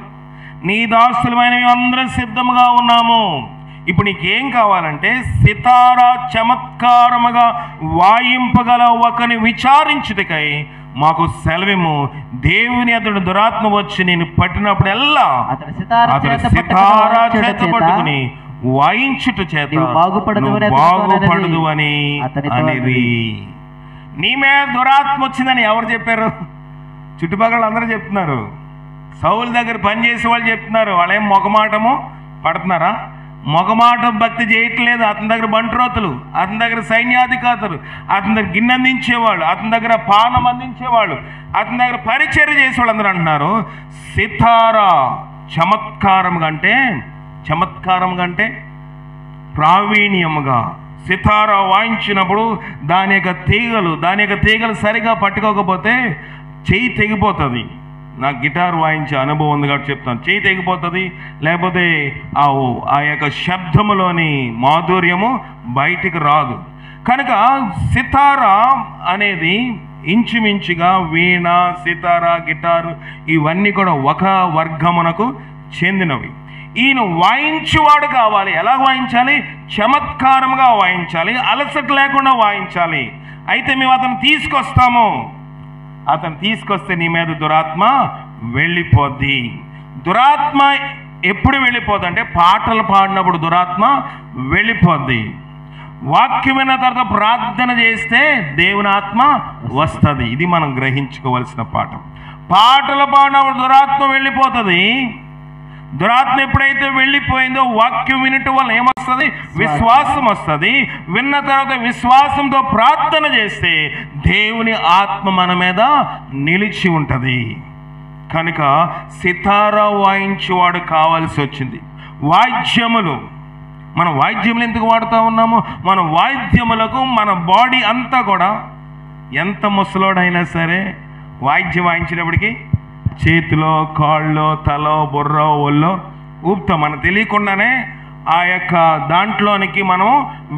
నీ దాసులమైన అందరం సిద్ధముగా ఉన్నాము. ఇప్పుడు నీకేం కావాలంటే సితారా చమత్కారముగా వాయింపగల ఒకని విచారించుటకై మాకు సెలవిము. దేవుని అతడు దురాత్మ వచ్చి నేను పట్టినప్పుడెల్లా అతడు సితారా చేత పట్టుకుని వాయించుట చేత బాగుపడదు అని అనిరి. నీ మీద దురాత్మ వచ్చిందని ఎవరు చెప్పారు? చుట్టుపక్కల అందరూ చెప్తున్నారు. సౌలు దగ్గర పనిచేసే వాళ్ళు చెప్తున్నారు. వాళ్ళేం మొగమాటము పడుతున్నారా? మొగమాటం భక్తి చేయట్లేదు. అతని దగ్గర బంట్రోతులు, అతని దగ్గర సైన్యాధికారులు, అతని దగ్గర గిన్నె అందించేవాళ్ళు, అతని దగ్గర పానం అందించేవాళ్ళు, అతని దగ్గర పరిచర్య చేసేవాళ్ళు అందరూ అంటున్నారు సితారా చమత్కారం కంటే ప్రావీణ్యముగా సితారా వాయించినప్పుడు దాని యొక్క తీగలు సరిగా పట్టుకోకపోతే చెయ్యి తెగిపోతుంది. నాకు గిటార్ వాయించే అనుభవం ఉంది కాబట్టి చెప్తాను. చెయ్యి తెగిపోతుంది, లేకపోతే ఆ యొక్క శబ్దములోని మాధుర్యము బయటికి రాదు. కనుక సితారా అనేది ఇంచుమించుగా వీణ, సితారా, గిటారు ఇవన్నీ కూడా ఒక వర్గమునకు చెందినవి. ఈయన వాయించేవాడు కావాలి. ఎలా వాయించాలి? చమత్కారంగా వాయించాలి, అలసట లేకుండా వాయించాలి. అయితే మేము అతను తీసుకొస్తే నీ మీద దురాత్మ వెళ్ళిపోద్ది. దురాత్మ ఎప్పుడు వెళ్ళిపోద్ది అంటే పాటలు పాడినప్పుడు దురాత్మ వెళ్ళిపోద్ది. వాక్యమైన తర్వాత ప్రార్థన చేస్తే దేవుని ఆత్మ వస్తుంది. ఇది మనం గ్రహించుకోవాల్సిన పాఠం. పాటలు పాడినప్పుడు దురాత్మ వెళ్ళిపోతుంది. దురాత్మ ఎప్పుడైతే వెళ్ళిపోయిందో వాక్యం వినటం వల్ల ఏమొస్తుంది? విశ్వాసం వస్తుంది. విన్న తర్వాత విశ్వాసంతో ప్రార్థన చేస్తే దేవుని ఆత్మ మన మీద నిలిచి ఉంటుంది. కనుక సితారా వాయించేవాడు కావాల్సి వచ్చింది. మనం వాయిద్యములు ఎందుకు వాడుతూ ఉన్నాము? మన వాయిద్యములకు మన బాడీ అంతా కూడా, ఎంత ముసలోడైనా సరే వాయిద్యం వాయించినప్పటికీ చేతిలో, కాళ్ళలో, తలో, బుర్రో, ఒళ్ళో ఊపుతాం. మనకు తెలియకుండానే ఆ యొక్క దాంట్లోనికి మనం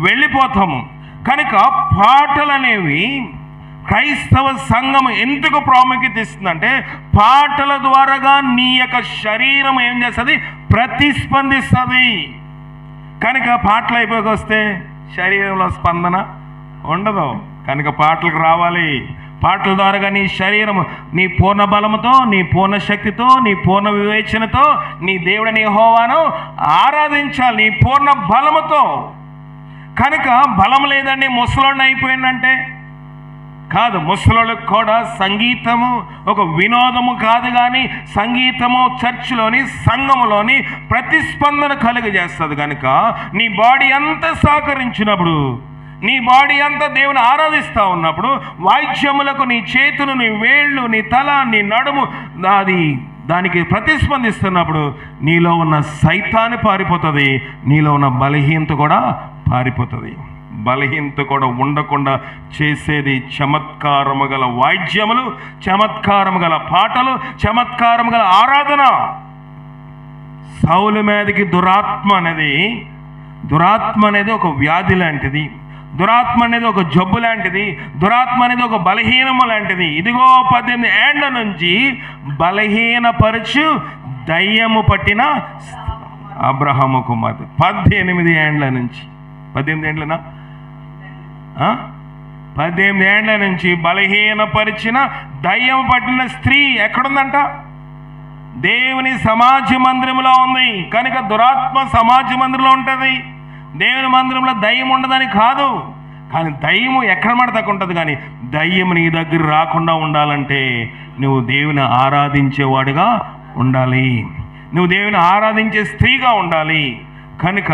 వెళ్ళిపోతాము. కనుక పాటలు అనేవి క్రైస్తవ సంఘం ఎందుకు ప్రాముఖ్యత ఇస్తుందంటే పాటల ద్వారాగా నీ యొక్క శరీరం ఏం చేస్తుంది? ప్రతిస్పందిస్తుంది. కనుక పాటలు అయిపోకొస్తే శరీరంలో స్పందన ఉండదు. కనుక పాటలకు రావాలి. పాటల ద్వారాగా నీ శరీరం నీ పూర్ణ బలముతో, నీ పూర్ణ శక్తితో, నీ పూర్ణ వివేచనతో నీ దేవుడిని యెహోవాను ఆరాధించాలి నీ పూర్ణ బలముతో. కనుక బలం లేదండి ముసలోడిని అయిపోయిందంటే కాదు. ముసలోళ్ళకు కూడా సంగీతము ఒక వినోదము కాదు, కానీ సంగీతము చర్చిలోని సంఘములోని ప్రతిస్పందన కలుగజేస్తుంది. కనుక నీ బాడీ అంతా సహకరించినప్పుడు, నీ బాడీ అంతా దేవుని ఆరాధిస్తూ ఉన్నప్పుడు వాయిద్యములకు నీ చేతులు, నీ వేళ్ళు, నీ తల, నీ నడుము దానికి ప్రతిస్పందిస్తున్నప్పుడు నీలో ఉన్న సైతాన్ని పారిపోతుంది, నీలో ఉన్న బలహీనత కూడా పారిపోతుంది. బలహీనత కూడా ఉండకుండా చేసేది చమత్కారము గల వాయిద్యములు, చమత్కారము గల పాటలు, చమత్కారము గల ఆరాధన. సౌలు మీదకి దురాత్మ అనేది ఒక వ్యాధి లాంటిది. దురాత్మ అనేది ఒక జబ్బు లాంటిది. దురాత్మ అనేది ఒక బలహీనము లాంటిది. ఇదిగో 18 ఏండ్ల నుంచి బలహీనపరచు దయ్యము పట్టిన అబ్రహాము కుమార్తె. 18 ఏండ్ల నుంచి, 18 ఏండ్లనా 18 ఏండ్ల నుంచి బలహీనపరిచిన దయ్యం పట్టిన స్త్రీ ఎక్కడుందంట? దేవుని సమాజ మందిరంలో ఉంది. కనుక దురాత్మ సమాజ మందిరంలో ఉంటుంది. దేవుని మందిరంలో దయ్యం ఉండదని కాదు, కానీ దయ్యము ఎక్కడ మడతకు ఉంటుంది. కానీ దయ్యం నీ దగ్గర రాకుండా ఉండాలంటే నువ్వు దేవుని ఆరాధించేవాడుగా ఉండాలి, నువ్వు దేవుని ఆరాధించే స్త్రీగా ఉండాలి. కనుక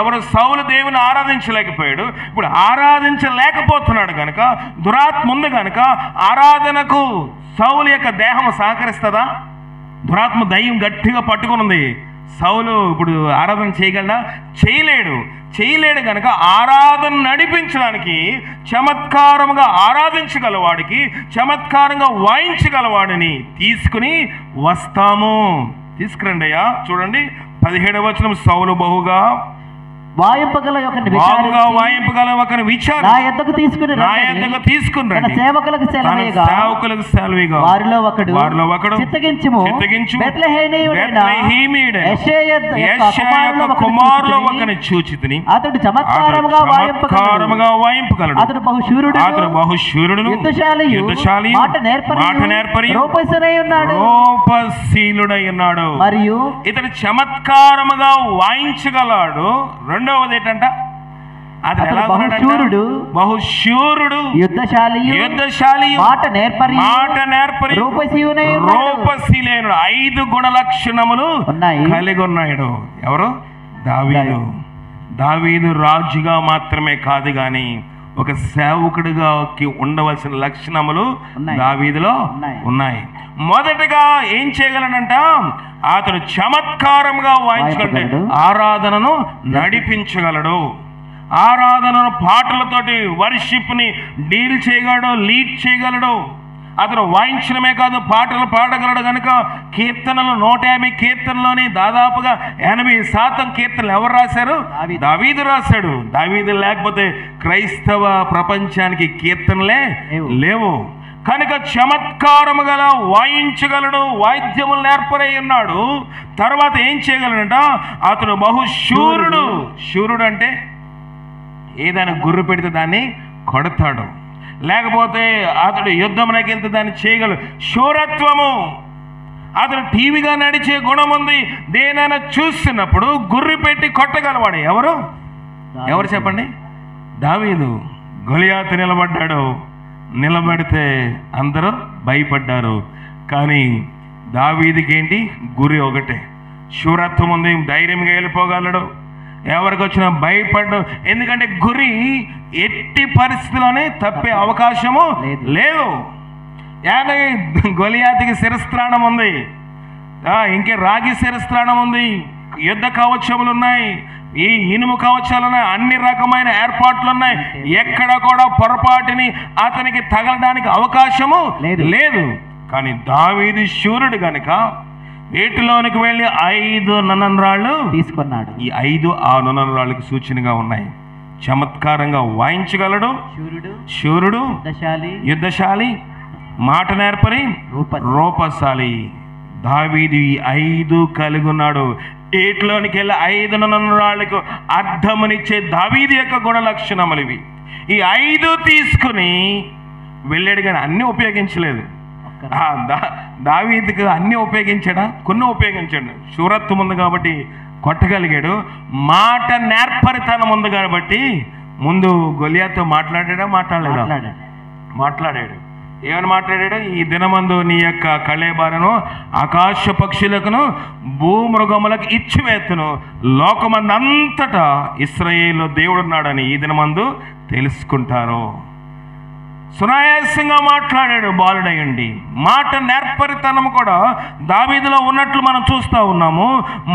ఎవరు సౌలు దేవుని ఆరాధించలేకపోయాడు, ఇప్పుడు ఆరాధించలేకపోతున్నాడు. కనుక దురాత్మ ఉంది. కనుక ఆరాధనకు సౌలు యొక్క దేహం సహకరిస్తుందా? దురాత్మ దయ్యం గట్టిగా పట్టుకునుంది. సౌలు ఇప్పుడు ఆరాధన చేయగలడా? చేయలేడు కనుక ఆరాధన నడిపించడానికి చమత్కారంగా ఆరాధించగలవాడికి, చమత్కారంగా వాయించగలవాడిని తీసుకుని వస్తాము. తీసుకురండి అయ్యా. చూడండి 17వ వచనం. సౌలు బహుగా వాయింపగల ఒకరిని విచారించి నా యొద్దకు తీసుకుని రండి. సేవకులకు సెలవీగా వారిలో ఒకడు చిత్తగించుము బెత్లెహేమీయుడైన యెషయా కుమారులో ఒకని చూచితిని. అతడు చమత్కారముగా వాయింపగలడు. అతడు బహుశూరుడు యుద్ధశాలి మాట నేర్పరి రూపశీలుడై ఉన్నాడు. మరియు ఇతడు చమత్కారముగా వాయించగలడు. రెండవది ఏంటంట? బహుశూరుడు యుద్ధశాలి మాట నేర్పరి రూపశీలైన 5 గుణ లక్షణములు కలిగి ఉన్నాడు. ఎవరు? దావీదు రాజుగా మాత్రమే కాదు గాని ఒక సేవకుడిగా ఉండవలసిన లక్షణములు దావీదులో ఉన్నాయి. మొదటగా ఏం చేయగలనంట? అతడు చమత్కారంగా వాయించగలడు. ఆరాధనను నడిపించగలడు. ఆరాధనను పాటలతోటి వర్షిప్ని డీల్ చేయగలడు, లీడ్ చేయగలడు. అతను వాయించడమే కాదు, పాటలు పాడగలడు. కనుక కీర్తనలు 150 కీర్తనలోని దాదాపుగా 80% కీర్తనలు ఎవరు రాశారు? దావీదు రాశాడు. దావీదు లేకపోతే క్రైస్తవ ప్రపంచానికి కీర్తనలే లేవు. కనుక చమత్కారము గల వాయించగలడు, వాయిద్యములు నేర్పరై ఉన్నాడు. తర్వాత ఏం చేయగలడంట? అతడు బహుశూరుడు. శూరుడు అంటే ఏదైనా గుర్రు పెడితే దాన్ని కొడతాడు, లేకపోతే అతడు యుద్ధంలోకి వెళ్తే దాన్ని చేయగలడు. శూరత్వము. అతడు టీవీగా నడిచే గుణం ఉంది. దేనైనా చూస్తున్నప్పుడు గుర్రు పెట్టి కొట్టగలవాడు. ఎవరు చెప్పండి? దావీదు. గొలియాతు నిలబడితే అందరూ భయపడ్డారు. కానీ దావీదుకి ఏంటి? గురి ఒకటే. శూరత్వం ఉంది, ధైర్యంగా వెళ్ళిపోగలడు, ఎవరికి వచ్చినా భయపడ్డు. ఎందుకంటే గురి ఎట్టి పరిస్థితిలోనే తప్పే అవకాశము లేదు. గొలియాతుకి శిరస్త్రాణం ఉంది, ఇంకే రాగి శిరస్త్రాణం ఉంది, యుద్ధ కవచములు ఉన్నాయి, ఈ ఇనుము కవచాలు ఉన్నాయి, అన్ని రకమైన ఏర్పాట్లు ఉన్నాయి. ఎక్కడ కూడా పొరపాటుని అతనికి తగలడానికి అవకాశము లేదు. కానీ దావీదు శూరుడు గనుక వీటిలోనికి వెళ్ళి 5 నన్నరాళ్ళు తీసుకున్నాడు. ఈ 5 ఆ నన్నరాళ్ళకి సూచనగా ఉన్నాయి. చమత్కారంగా వాయించగలడు, శూరుడు, యుద్ధశాలి, మాట నేర్పరి, రూపశాలి. దావీదు ఈ 5 కలిగి ఉన్నాడు. వీటిలోనికి వెళ్ళి 5 నన్నరాళ్ళకు అర్థమునిచ్చే దావీదు యొక్క గుణ లక్షణములు ఇవి. ఈ 5 తీసుకుని వెళ్ళాడు, కానీ అన్నీ ఉపయోగించలేదు. దావీదుకు అన్నీ ఉపయోగించాడా? కొన్ని ఉపయోగించాడు. శూరత్వం ఉంది కాబట్టి కొట్టగలిగాడు. మాట నేర్పరితనం ఉంది కాబట్టి ముందు గొలియాతో మాట్లాడాడు. ఏమని మాట్లాడాడు? ఈ దినమందు నీ యొక్క కళేబారను ఆకాశ పక్షులకును భూమృగములకు ఇచ్చివేత్తును, లోకమందంతటా ఇశ్రాయేలు దేవుడున్నాడని ఈ దినమందు తెలుసుకుంటారు. సునాయాసంగా మాట్లాడాడు బాలుడయ్యండి. మాట నేర్పరితనం కూడా దావీదులో ఉన్నట్లు మనం చూస్తూ ఉన్నాము.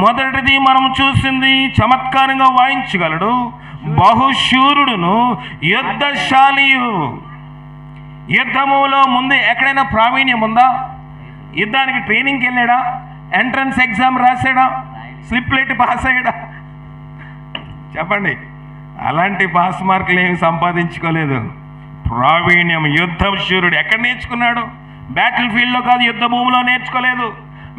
మొదటిది మనం చూసింది చమత్కారంగా వాయించగలడు, బహుశూరుడును, యుద్ధశాలియు. యుద్ధములో ముందు ఎక్కడైనా ప్రావీణ్యం ఉందా? యుద్ధానికి ట్రైనింగ్కి వెళ్ళాడా? ఎంట్రన్స్ ఎగ్జామ్ రాశాడా? స్లిప్లెట్ పాస్ అయ్యాడా? చెప్పండి. అలాంటి పాస్ మార్కులు ఏమి సంపాదించుకోలేదు. ప్రావీణ్యం, యుద్ధం శూరుడు. ఎక్కడ నేర్చుకున్నాడు? బ్యాటిల్ ఫీల్డ్లో కాదు, యుద్ధ భూమిలో నేర్చుకోలేదు,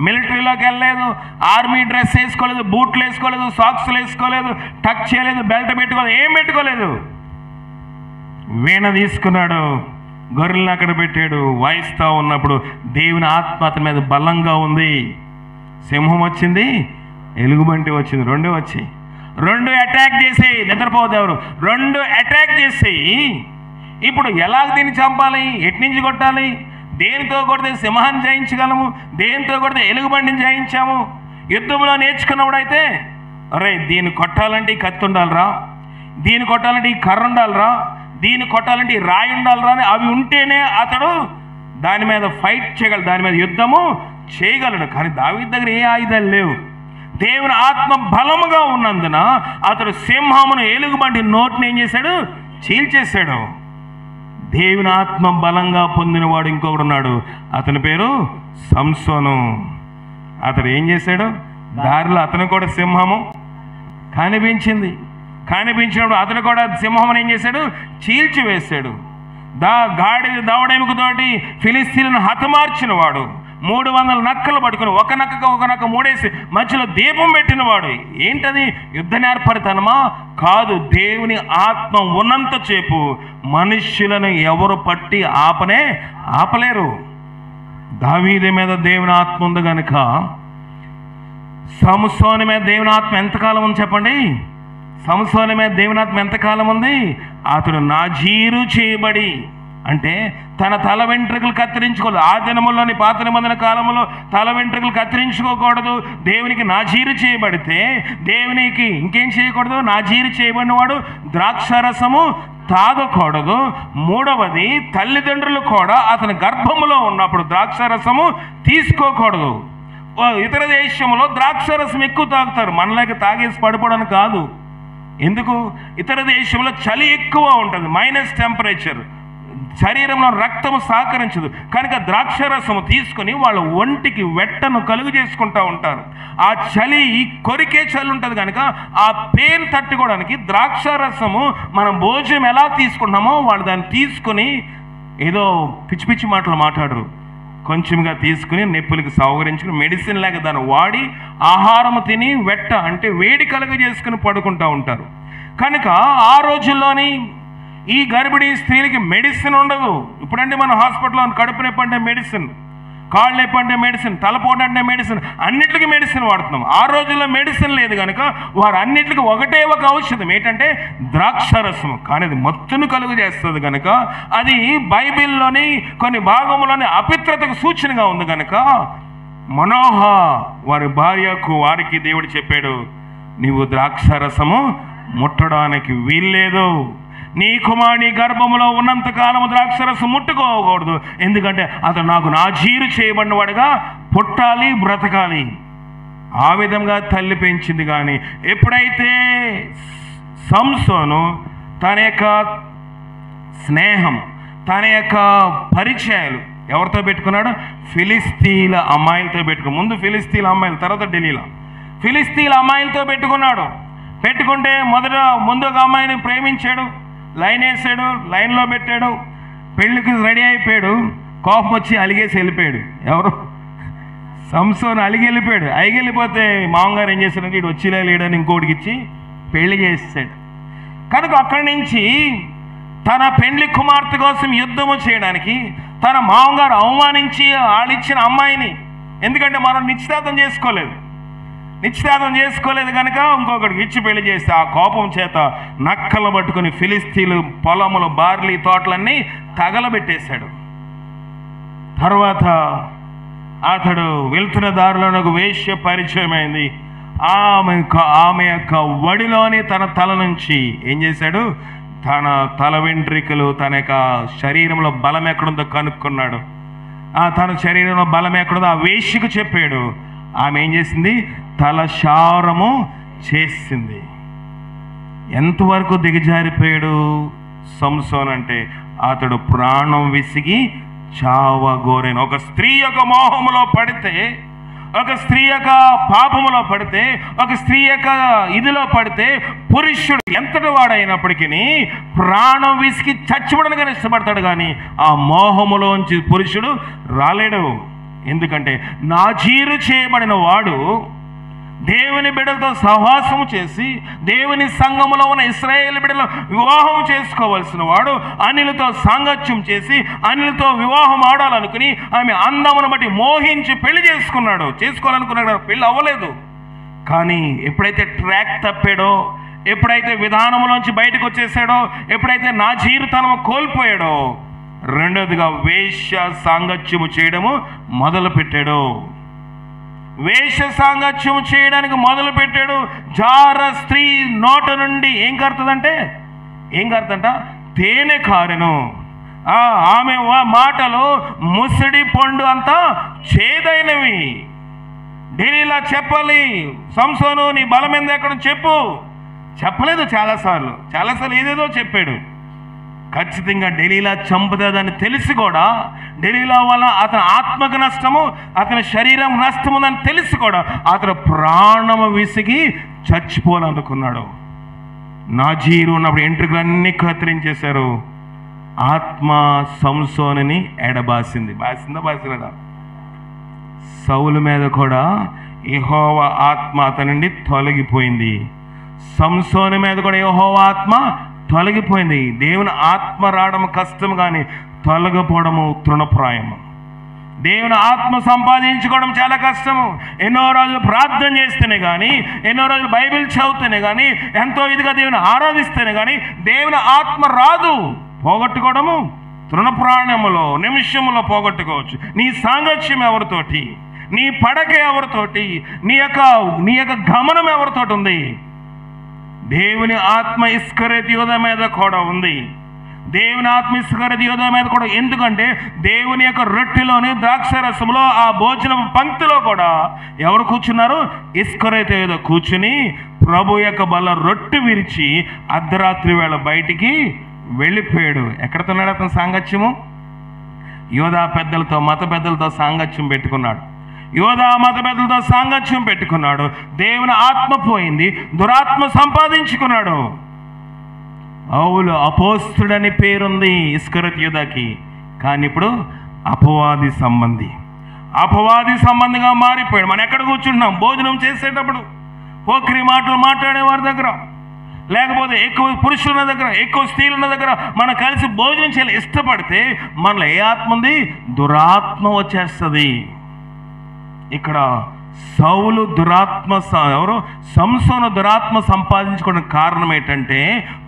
మిలిటరీలోకి వెళ్ళలేదు, ఆర్మీ డ్రెస్ వేసుకోలేదు, బూట్లు వేసుకోలేదు, సాక్స్లు వేసుకోలేదు, టక్ చేయలేదు, బెల్ట్ పెట్టుకోలేదు, ఏం పెట్టుకోలేదు. వీణ తీసుకున్నాడు, గొర్రెలను అక్కడ పెట్టాడు. వాయిస్తూ ఉన్నప్పుడు దేవుని ఆత్మ అతని మీద బలంగా ఉంది. సింహం వచ్చింది, ఎలుగుబంటి వచ్చింది, రెండు అటాక్ చేసి నిద్రపోవద్దు ఎవరు. 2 అటాక్ చేసి ఇప్పుడు ఎలా దీన్ని చంపాలి, ఎట్నుంచి కొట్టాలి, దేనితో కొడితే సింహాన్ని జయించగలము, దేనితో కొడితే ఎలుగుబండిని జయించాము. యుద్ధంలో నేర్చుకున్నప్పుడైతే అరే దీన్ని కొట్టాలంటే ఈ కత్తి ఉండాలిరా, దీన్ని కొట్టాలంటే ఈ కర్ర ఉండాలిరా, దీన్ని కొట్టాలంటే ఈ రాయి ఉండాలిరా అని అవి ఉంటేనే అతడు దాని మీద ఫైట్ చేయగలడు, దాని మీద యుద్ధము చేయగలడు. కానీ దావీదు దగ్గర ఏ ఆయుధాలు లేవు. దేవుని ఆత్మ బలముగా ఉన్నందున అతడు సింహమును ఎలుగుబంటి నోటిని ఏం చేశాడు? చీల్చేశాడు. దేవుని ఆత్మ బలంగా పొందినవాడు ఇంకొకడు ఉన్నాడు. అతని పేరు సంసోను. అతడు ఏం చేశాడు? దారిలో అతను కూడా సింహము కనిపించినప్పుడు అతడు కూడా సింహం ఏం చేశాడు? చీల్చివేశాడు. గాడిద దవడెముకతోటి ఫిలిస్తీన్లను హతమార్చిన వాడు, 300 నక్కలు పట్టుకుని ఒక నక్క మూడేసి మధ్యలో దీపం పెట్టినవాడు. ఏంటది? యుద్ధ నేర్పరితనమా? కాదు. దేవుని ఆత్మ ఉన్నంత సేపు మనుష్యులను ఎవరు పట్టి ఆపలేరు. దావీదు మీద దేవుని ఆత్మ ఉంది కనుక సంసోను మీద దేవుని ఆత్మ ఎంతకాలం ఉంది చెప్పండి? సంసోను మీద దేవుని ఆత్మ ఎంతకాలం ఉంది? అతడు నాజీరు చేయబడి, అంటే తన తల వెంట్రుకలు కత్తిరించుకోలేదు. ఆ దినముల్లోని పాత నిబంధన కాలంలో తల వెంట్రుకలు కత్తిరించుకోకూడదు. దేవునికి నాజీరు చేయబడితే దేవునికి ఇంకేం చేయకూడదు? నాజీరు చేయబడిన వాడు ద్రాక్షారసము తాగకూడదు. మూడవది, తల్లిదండ్రులు కూడా అతని గర్భములో ఉన్నప్పుడు ద్రాక్షారసము తీసుకోకూడదు. ఇతర దేశంలో ద్రాక్షారసం ఎక్కువ తాగుతారు, మనలాగా తాగేసి పడిపోవడానికి కాదు. ఎందుకు? ఇతర దేశంలో చలి ఎక్కువ ఉంటుంది, మైనస్ టెంపరేచర్, శరీరంలో రక్తము సహకరించదు కనుక ద్రాక్షారసము తీసుకొని వాళ్ళ ఒంటికి వెట్టను కలుగు చేసుకుంటూ ఉంటారు. ఆ చలి కొరికే చలి ఉంటుంది కనుక ఆ పెయిన్ తట్టుకోవడానికి ద్రాక్షారసము మనం భోజనం ఎలా తీసుకుంటామో వాళ్ళు దాన్ని తీసుకుని ఏదో పిచ్చి పిచ్చి మాటలు మాట్లాడరు, కొంచెంగా తీసుకుని నొప్పులకి సౌకరించుకుని మెడిసిన్ లాగా దాన్ని వాడి ఆహారము తిని వెట్ట అంటే వేడి కలుగ చేసుకుని పడుకుంటూ ఉంటారు. కనుక ఆ రోజుల్లోని ఈ గర్భిణీ స్త్రీలకి మెడిసిన్ ఉండదు. ఇప్పుడంటే మన హాస్పిటల్లో కడుపు నొప్పి అంటే మెడిసిన్, కాళ్ళు నొప్పి అంటే మెడిసిన్, తలపోటు అంటే మెడిసిన్, అన్నిటికీ మెడిసిన్ వాడుతున్నాం. ఆ రోజుల్లో మెడిసిన్ లేదు కనుక వారు అన్నిటికీ ఒకటే ఒక ఔషధం ఏంటంటే ద్రాక్షారసం. కానీ అది మత్తును కలుగు చేస్తుంది కనుక అది బైబిల్లోని కొన్ని భాగంలోని అపిత్రతకు సూచనగా ఉంది కనుక మనోహ వారి భార్యకు వారికి దేవుడు చెప్పాడు, నీవు ద్రాక్షారసము ముట్టడానికి వీల్లేదు, నీ కుమారుని గర్భములో ఉన్నంత కాలము ద్రాక్షరసం ముట్టుకోకూడదు, ఎందుకంటే అతను నాకు నాజీరు చేయబడినవాడుగా పుట్టాలి, బ్రతకాలి. ఆ విధంగా తల్లి పెంచింది. కానీ ఎప్పుడైతే సంసోను తన యొక్క స్నేహం, తన యొక్క పరిచయాలు ఎవరితో పెట్టుకున్నాడు? ఫిలిస్తీన్ల అమ్మాయిలతో పెట్టుకున్నాడు. ముందు ఫిలిస్తీన్ల అమ్మాయిలు, తర్వాత ఢిల్లీలో ఫిలిస్తీన్ల అమ్మాయిలతో పెట్టుకున్నాడు. పెట్టుకుంటే ముందు ఒక అమ్మాయిని ప్రేమించాడు, లైన్ వేసాడు, లైన్లో పెట్టాడు, పెళ్ళికి రెడీ అయిపోయాడు, కోపం వచ్చి అలిగేసి వెళ్ళిపోయాడు. ఎవరు? సంసోను అలిగి వెళ్ళిపోయాడు. వెళ్ళిపోతే మామగారు ఏం చేశాడంటే ఇటు వచ్చిలే లేడని ఇంకోటికి ఇచ్చి పెళ్లి చేసాడు. కనుక అక్కడి నుంచి తన పెండ్లి కుమార్తె కోసం యుద్ధము చేయడానికి తన మామగారు అవమానించి వాళ్ళిచ్చిన అమ్మాయిని, ఎందుకంటే మనం నిశ్చితార్థం చేసుకోలేదు కనుక ఇంకొకటికి ఇచ్చి పెళ్లి చేస్తే ఆ కోపం చేత నక్కలు పట్టుకుని ఫిలిస్తీన్లు పొలములు, బార్లీ తోటలన్నీ తగలబెట్టేశాడు. తర్వాత అతడు వెళ్తున్న దారిలో ఒక వేశ్య పరిచయం అయింది. ఆమె యొక్క వడిలోని తన తల నుంచి ఏం చేశాడు? తన తల వెంట్రికలు, తన యొక్క శరీరంలో బలం ఎక్కడుందో కనుక్కున్నాడు. తన శరీరంలో బలం ఎక్కడుందో ఆ వేశ్యకు చెప్పాడు. ఆమె ఏం చేసింది? తల శారము చేసింది. ఎంతవరకు దిగజారిపోయాడు సంసోన్ అంటే అతడు ప్రాణం విసిగి చావగోరేను. ఒక స్త్రీ యొక్క మోహములో పడితే, ఒక స్త్రీ యొక్క పాపములో పడితే, ఒక స్త్రీ యొక్క ఇదిలో పడితే పురుషుడు ఎంతటి వాడైనప్పటికీ ప్రాణం విసిగి చచ్చిపోవడానికి ఇష్టపడతాడు. కానీ ఆ మోహములోంచి పురుషుడు రాలేడు. ఎందుకంటే నాజీరు చేయబడిన వాడు దేవుని బిడ్డలతో సహవాసము చేసి దేవుని సంఘములో ఉన్న ఇశ్రాయేలు బిడ్డలు వివాహం చేసుకోవలసిన వాడు అనిలతో సాంగత్యం చేసి అనిలతో వివాహం ఆడాలనుకుని ఆమె అందమును బట్టి మోహించి పెళ్లి చేసుకోవాలనుకున్నాడు. పెళ్ళి అవ్వలేదు. కానీ ఎప్పుడైతే ట్రాక్ తప్పాడో, ఎప్పుడైతే విధానంలోంచి బయటకు వచ్చేసాడో, ఎప్పుడైతే నాజీరుతనము కోల్పోయాడో, రెండోదిగా వేశ్య సాంగత్యము చేయడము మొదలుపెట్టాడు. వేశ్య సాంగత్యము చేయడానికి మొదలుపెట్టాడు. జార స్త్రీ నోట నుండి ఏం కరుతుందంట? తేనె కారెను. ఆమె మాటలు ముసిడి పండు అంతా చేదైనవి. డెలీలా చెప్పాలి, సంసోను నీ బలం ఏంది ఎక్కడ చెప్పు. చెప్పలేదు, చాలాసార్లు ఏదేదో చెప్పాడు. ఖచ్చితంగా డెలీలా చంపుతుందని తెలిసి కూడా, డెలీలా వల్ల అతని ఆత్మకు నష్టము, అతని శరీరం నష్టము అని తెలిసి కూడా అతను ప్రాణము విసిగి చచ్చిపోవాలనుకున్నాడు. నాజీరు ఉన్నప్పుడు ఎంట్రుకలన్నీ కత్తిరించేశారు. ఆత్మ సంసోనుని బాసిందా? సౌలు మీద కూడా యెహోవా ఆత్మ అతని నుండి తొలగిపోయింది. సంసోను మీద కూడా యెహోవా ఆత్మ తొలగిపోయింది. దేవుని ఆత్మ రావడం కష్టం, కానీ తొలగిపోవడము తృణప్రాయము. దేవుని ఆత్మ సంపాదించుకోవడం చాలా కష్టము. ఎన్నో రోజులు ప్రార్థన చేస్తేనే కానీ, ఎన్నో రోజులు బైబిల్ చదివితేనే కానీ, ఎంతో ఇదిగా దేవుని ఆరాధిస్తేనే కానీ దేవుని ఆత్మ రాదు. పోగొట్టుకోవడము తృణప్రాణములో నిమిషములో పోగొట్టుకోవచ్చు. నీ సాంగత్యం ఎవరితోటి, నీ పడక ఎవరితోటి, నీ యొక్క గమనం ఎవరితోటి ఉంది. దేవుని ఆత్మ ఇస్కరియోతు యూదా మీద కూడా ఉంది. దేవుని ఆత్మ ఇస్కరియోతు యూదా మీద కూడా. ఎందుకంటే దేవుని యొక్క రొట్టెలోని ద్రాక్షరసంలో ఆ భోజన పంక్తిలో కూడా ఎవరు కూర్చున్నారు? ఇస్కరియోతు యూదా కూర్చుని ప్రభు యొక్క బల్ల రొట్టె విరిచి అర్ధరాత్రి వేళ బయటికి వెళ్ళిపోయాడు. ఎక్కడితోన్నాడు అతను సాంగత్యము? యోధా పెద్దలతో, మత పెద్దలతో సాంగత్యం పెట్టుకున్నాడు. దేవుని ఆత్మ పోయింది, దురాత్మ సంపాదించుకున్నాడు. పౌలు అపోస్తుడని పేరుంది ఇస్కరియోతు యూదాకి, కానీ ఇప్పుడు అపవాది సంబంధిగా మారిపోయాడు. మనం ఎక్కడ కూర్చుంటున్నాం? భోజనం చేసేటప్పుడు పోకిరి మాటలు మాట్లాడే వారి దగ్గర, లేకపోతే ఎక్కువ పురుషుల దగ్గర, ఎక్కువ స్త్రీల దగ్గర మనం కలిసి భోజనం చేయాలి ఇష్టపడితే మనలో ఏ ఆత్మ ఉంది? దురాత్మ వచ్చేస్తుంది. ఇక్కడ సౌలు దురాత్మ, సంసోను దురాత్మ సంపాదించుకోవడానికి కారణం ఏంటంటే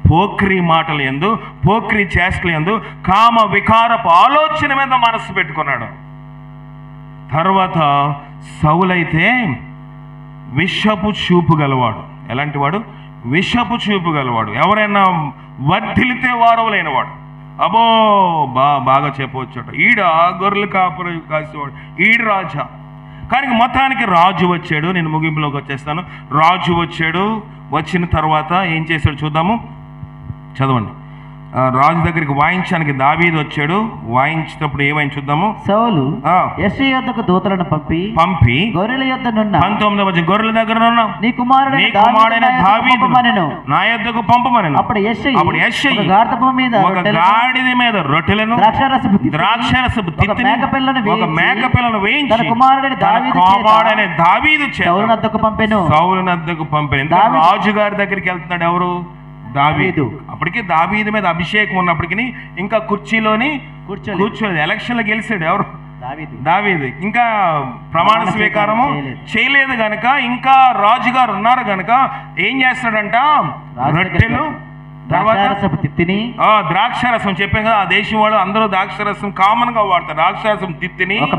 పోక్రి మాటలు యందు, పోక్రి చేష్టలు యందు, కామ వికారపు ఆలోచన మీద మనసు పెట్టుకున్నాడు. తర్వాత సౌలైతే విషపు చూపు గలవాడు. ఎలాంటి వాడు? విషపు చూపు గలవాడు. ఎవరైనా వర్ధిల్లితే వారవలేనివాడు. అబో బాగా చెప్పవచ్చట, ఈడ గొర్రెలు కాసేవాడు, ఈడు రాజా. కానీ మొత్తానికి రాజు వచ్చాడు. నేను ముగింపులోకి వచ్చేస్తాను. రాజు వచ్చాడు. వచ్చిన తర్వాత ఏం చేశాడు చూద్దాము, చదవండి. రాజు దగ్గరికి వాయించడానికి దావీదు వచ్చాడు. వాయించేటప్పుడు ఏమైంది చూద్దాము. సౌలు యెష్షయి యొద్దకు దూతలను పంపి గొర్రెల యొద్దనున్న 19వ వచనం, గొర్రెల దగ్గర నీ కుమారుడైన దావీదును నా యొద్దకు పంపమనెను. అప్పుడు యెష్షయి ఒక గాడిద మీద రొట్టెలను ద్రాక్షరసపు తిత్తిని ఒక మేకపిల్లను వేయించి తన కుమారుడైన దావీదు సౌలు నద్దకు పంపెను. రాజు గారి దగ్గరికి వెళ్తున్నాడు. ఎవరు? దావీదు. అప్పటికి దావీదు మీద అభిషేకం ఉన్నప్పటికీ ఇంకా కుర్చీలోని కూర్చోలేదు. ఎలక్షన్లో గెలిచాడు. ఎవరు? దావీదు. ఇంకా ప్రమాణ స్వీకారము చేయలేదు గనక, ఇంకా రాజుగారు ఉన్నారు గనక ఏం చేస్తాడంట? రొట్టెలు, ద్రాక్షరసం చెప్పాను కదా, ఆ దేశం వాళ్ళు అందరూ ద్రాక్షరసం కామన్ గా వాడతారు. ద్రాక్షరసం తిత్తిని ఒక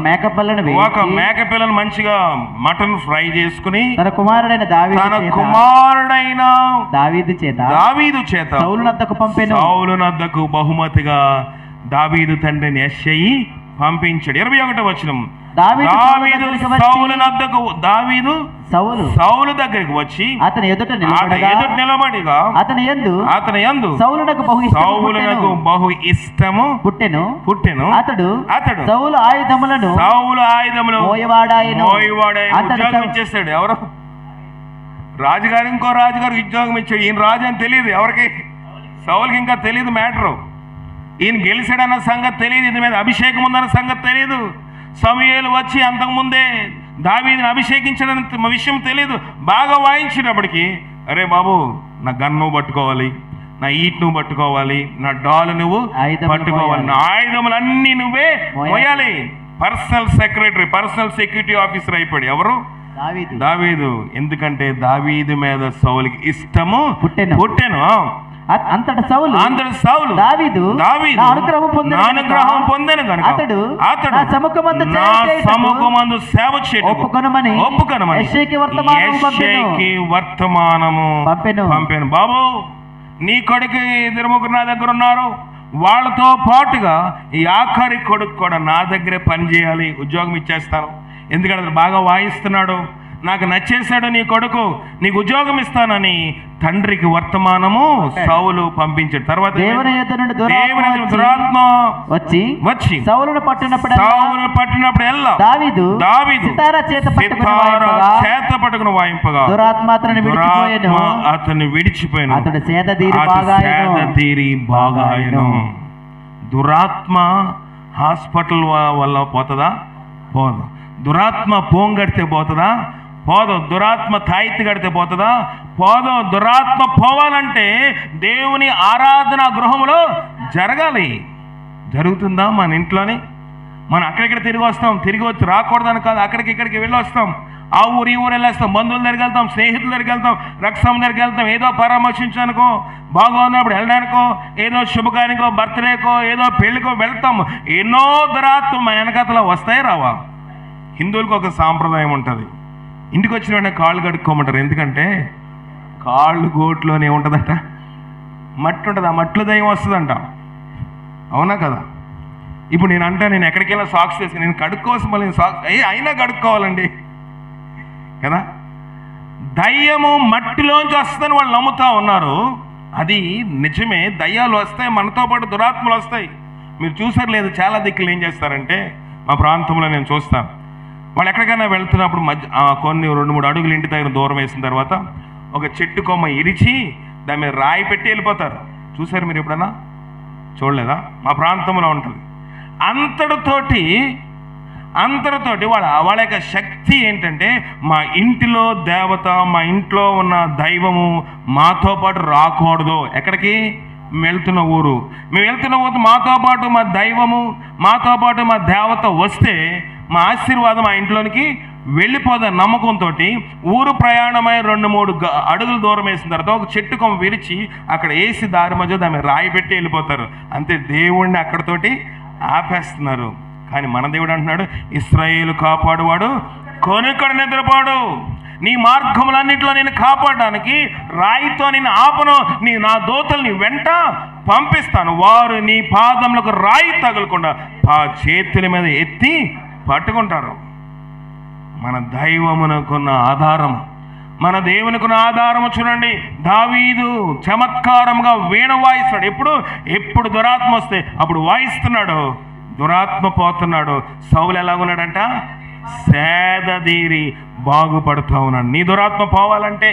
మేకపిల్లను మంచిగా మటన్ ఫ్రై చేసుకుని తన కుమారుడైన దావీదు చేత సౌలు నద్దకు బహుమతిగా దావీదు తండ్రిని యెష్షయి పంపించాడు. 21వ వచనం, సౌలు దగ్గరికి వచ్చి అతని ఎదుట నిలబడిగా అతని యందు సౌలునకు బహు ఇష్టము పుట్టెను. అతడు సౌలు ఆయుధములను మోయవాడాయెను. ఉద్యోగం ఇచ్చేస్తాడు. ఎవరు? రాజుగారు. ఇంకో రాజుగారు ఉద్యోగం ఇచ్చాడు. ఈయన రాజు అని తెలియదు ఎవరికి? సౌలుకి ఇంకా తెలియదు మ్యాటరు. ఈయన గెలిచాడన్న సంగతి తెలియదు, ఇది మీద అభిషేకం ఉందన్న సంగతి తెలియదు. సమూయేలు వచ్చి అంతకుముందే దావీదుని అభిషేకించడన్న విషయం తెలియదు. బాగా వాయించినప్పటికీ, అరే బాబు నా గన్ నువ్వు పట్టుకోవాలి, నా ఈట్ నువ్వు పట్టుకోవాలి, నా డాల్ నువ్వు పట్టుకోవాలి, నా ఆయుధములన్నీ నువ్వే మోయాలి. పర్సనల్ సెక్యూరిటీ ఆఫీసర్ అయిపోయాడు. ఎవరు? దావీదు. ఎందుకంటే దావీదు మీద సౌలుకి ఇష్టము పుట్టెను. అంతటి సౌలు దావీదు అనుగ్రహం పొందెను గనుక అతడు నా సముఖమందు సేవ చేయుటకు ఒప్పుకొనమని యెష్షయికి వర్తమానము పంపెను. బాబు, నీ కొడుకు 2 ముగ్గురు నా దగ్గర ఉన్నారు, వాళ్ళతో పాటుగా ఈ ఆఖరి కొడుకు కూడా నా దగ్గరే పనిచేయాలి, ఉద్యోగం ఇచ్చేస్తాను, ఎందుకంటే అతను బాగా వాయిస్తున్నాడు, నాకు నచ్చేశాడు నీ కొడుకు, నీకు ఉద్యోగం ఇస్తానని తండ్రికి వర్తమానము సౌలు పంపించాడు. తర్వాత దురాత్మ వచ్చి సౌలును పట్టినప్పుడు దావీదు చేత పట్టుకుని వాయింపగా అతన్ని విడిచిపోయాను, అతడు సేద తీరి బాగా ఆయను. దురాత్మ హాస్పిటల్ వల్ల పోతుందా? పోదు. దురాత్మ పోంగడితే పోతుందా? పోదు. దురాత్మ తాయితీ కడితే పోతుందా? పోదు. దురాత్మ పోవాలంటే దేవుని ఆరాధన గృహంలో జరగాలి. జరుగుతుందా మన ఇంట్లోని? మనం అక్కడిక్కడ తిరిగి వస్తాం, తిరిగి వచ్చి రాకూడదని కాదు, అక్కడికి ఇక్కడికి వెళ్ళి వస్తాం, ఆ ఊరు ఈ ఊరు వెళ్ళేస్తాం, బంధువుల దగ్గరికి వెళ్తాం, స్నేహితుల దగ్గరికి వెళ్తాం, రక్తం దగ్గరికి వెళ్తాం, ఏదో పరామర్శించడానికో, బాగున్నప్పుడు వెళ్ళడానికో, ఏదో శుభకానికో, బర్త్డేకో, ఏదో పెళ్ళికో వెళ్తాం. ఎన్నో దురాత్మ మన వెనకతలో వస్తాయి రావా? హిందువులకు ఒక సాంప్రదాయం ఉంటుంది, ఇంటికి వచ్చిన వెంటనే కాళ్ళు కడుక్కోమంటారు. ఎందుకంటే కాళ్ళు గోట్లోనే ఉంటుందట, మట్టి ఉంటుంది, ఆ మట్టిలో దయ్యం వస్తుందంట. అవునా కదా? ఇప్పుడు నేను ఎక్కడికి వెళ్ళినా సాక్స్ వేసుకుని నేను కడుక్కోవాల్సిన మళ్ళీ సాక్స్ అయినా కడుక్కోవాలండి కదా. దయ్యము మట్టిలోంచి వస్తుందని వాళ్ళు నమ్ముతూ ఉన్నారు. అది నిజమే, దయ్యాలు వస్తాయి, మనతో పాటు దురాత్మలు వస్తాయి. మీరు చూసారు లేదు, చాలా దిక్కులు ఏం చేస్తారంటే, మా ప్రాంతంలో నేను చూస్తాను, వాళ్ళు ఎక్కడికైనా వెళ్తున్నప్పుడు కొన్ని 2-3 అడుగులు ఇంటి దగ్గర దూరం వేసిన తర్వాత ఒక చెట్టు కొమ్మ ఇరిచి దాని మీద రాయి పెట్టి వెళ్ళిపోతారు. చూసారు మీరు ఎప్పుడన్నా? చూడలేదా? మా ప్రాంతంలో ఉంటుంది. అంతటితోటి వాళ్ళ యొక్క శక్తి ఏంటంటే, మా ఇంటిలో దేవత, మా ఇంట్లో ఉన్న దైవము మాతో పాటు రాకూడదు. ఎక్కడికి మేము వెళ్తున్న ఊరు మాతో పాటు మా దైవము, మాతో పాటు మా దేవత వస్తే మా ఆశీర్వాదం ఆ ఇంట్లోనికి వెళ్ళిపోదని నమ్మకంతో ఊరు ప్రయాణమై 2-3 అడుగులు దూరం వేసిన తర్వాత ఒక చెట్టు కొమ్మ విరిచి అక్కడ వేసి దారి మధ్య దాన్ని రాయి పెట్టి వెళ్ళిపోతారు. అంతే, దేవుణ్ణి అక్కడతోటి ఆపేస్తున్నారు. కానీ మన దేవుడు అంటున్నాడు, ఇశ్రాయేలు కాపాడువాడు కొనుక్కడు నిద్రపోడు, నీ మార్గములన్నింటిలో నేను కాపాడడానికి రాయితో నేను ఆపను, నా దూతల్ని వెంట పంపిస్తాను, వారు నీ పాదములకు రాయి తగలకుండా ఆ చేతుల మీద ఎత్తి పట్టుకుంటారు. మన దైవమునకున్న ఆధారం, మన దేవునికున్న ఆధారము చూడండి. దావీదు చమత్కారంగా వీణ వాయిస్తాడు. ఎప్పుడు దురాత్మ వస్తే అప్పుడు వాయిస్తున్నాడు, దురాత్మ పోతున్నాడు. సౌలు ఎలాగున్నాడంట? సేదదీరి బాగుపడుతూ ఉన్నాడు. నీ దురాత్మ పోవాలంటే,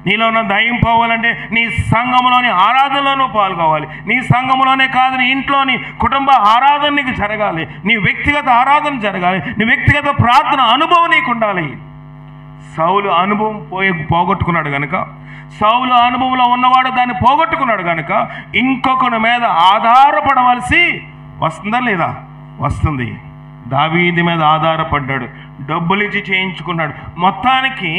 నీలో ఉన్న దయ్యం పోవాలంటే నీ సంఘములోని ఆరాధనలోనూ పాల్గొవాలి. నీ సంఘములోనే కాదు, నీ ఇంట్లోని కుటుంబ ఆరాధన నీకు జరగాలి, నీ వ్యక్తిగత ఆరాధన జరగాలి, నీ వ్యక్తిగత ప్రార్థన అనుభవం నీకు ఉండాలి. సౌలు అనుభవం పోగొట్టుకున్నాడు కనుక, సౌలు అనుభవంలో ఉన్నవాడు దాన్ని పోగొట్టుకున్నాడు కనుక ఇంకొకరి మీద ఆధారపడవలసి వస్తుందా లేదా? వస్తుంది. దావీదు మీద ఆధారపడ్డాడు, డబ్బులు ఇచ్చి చేయించుకున్నాడు. మొత్తానికి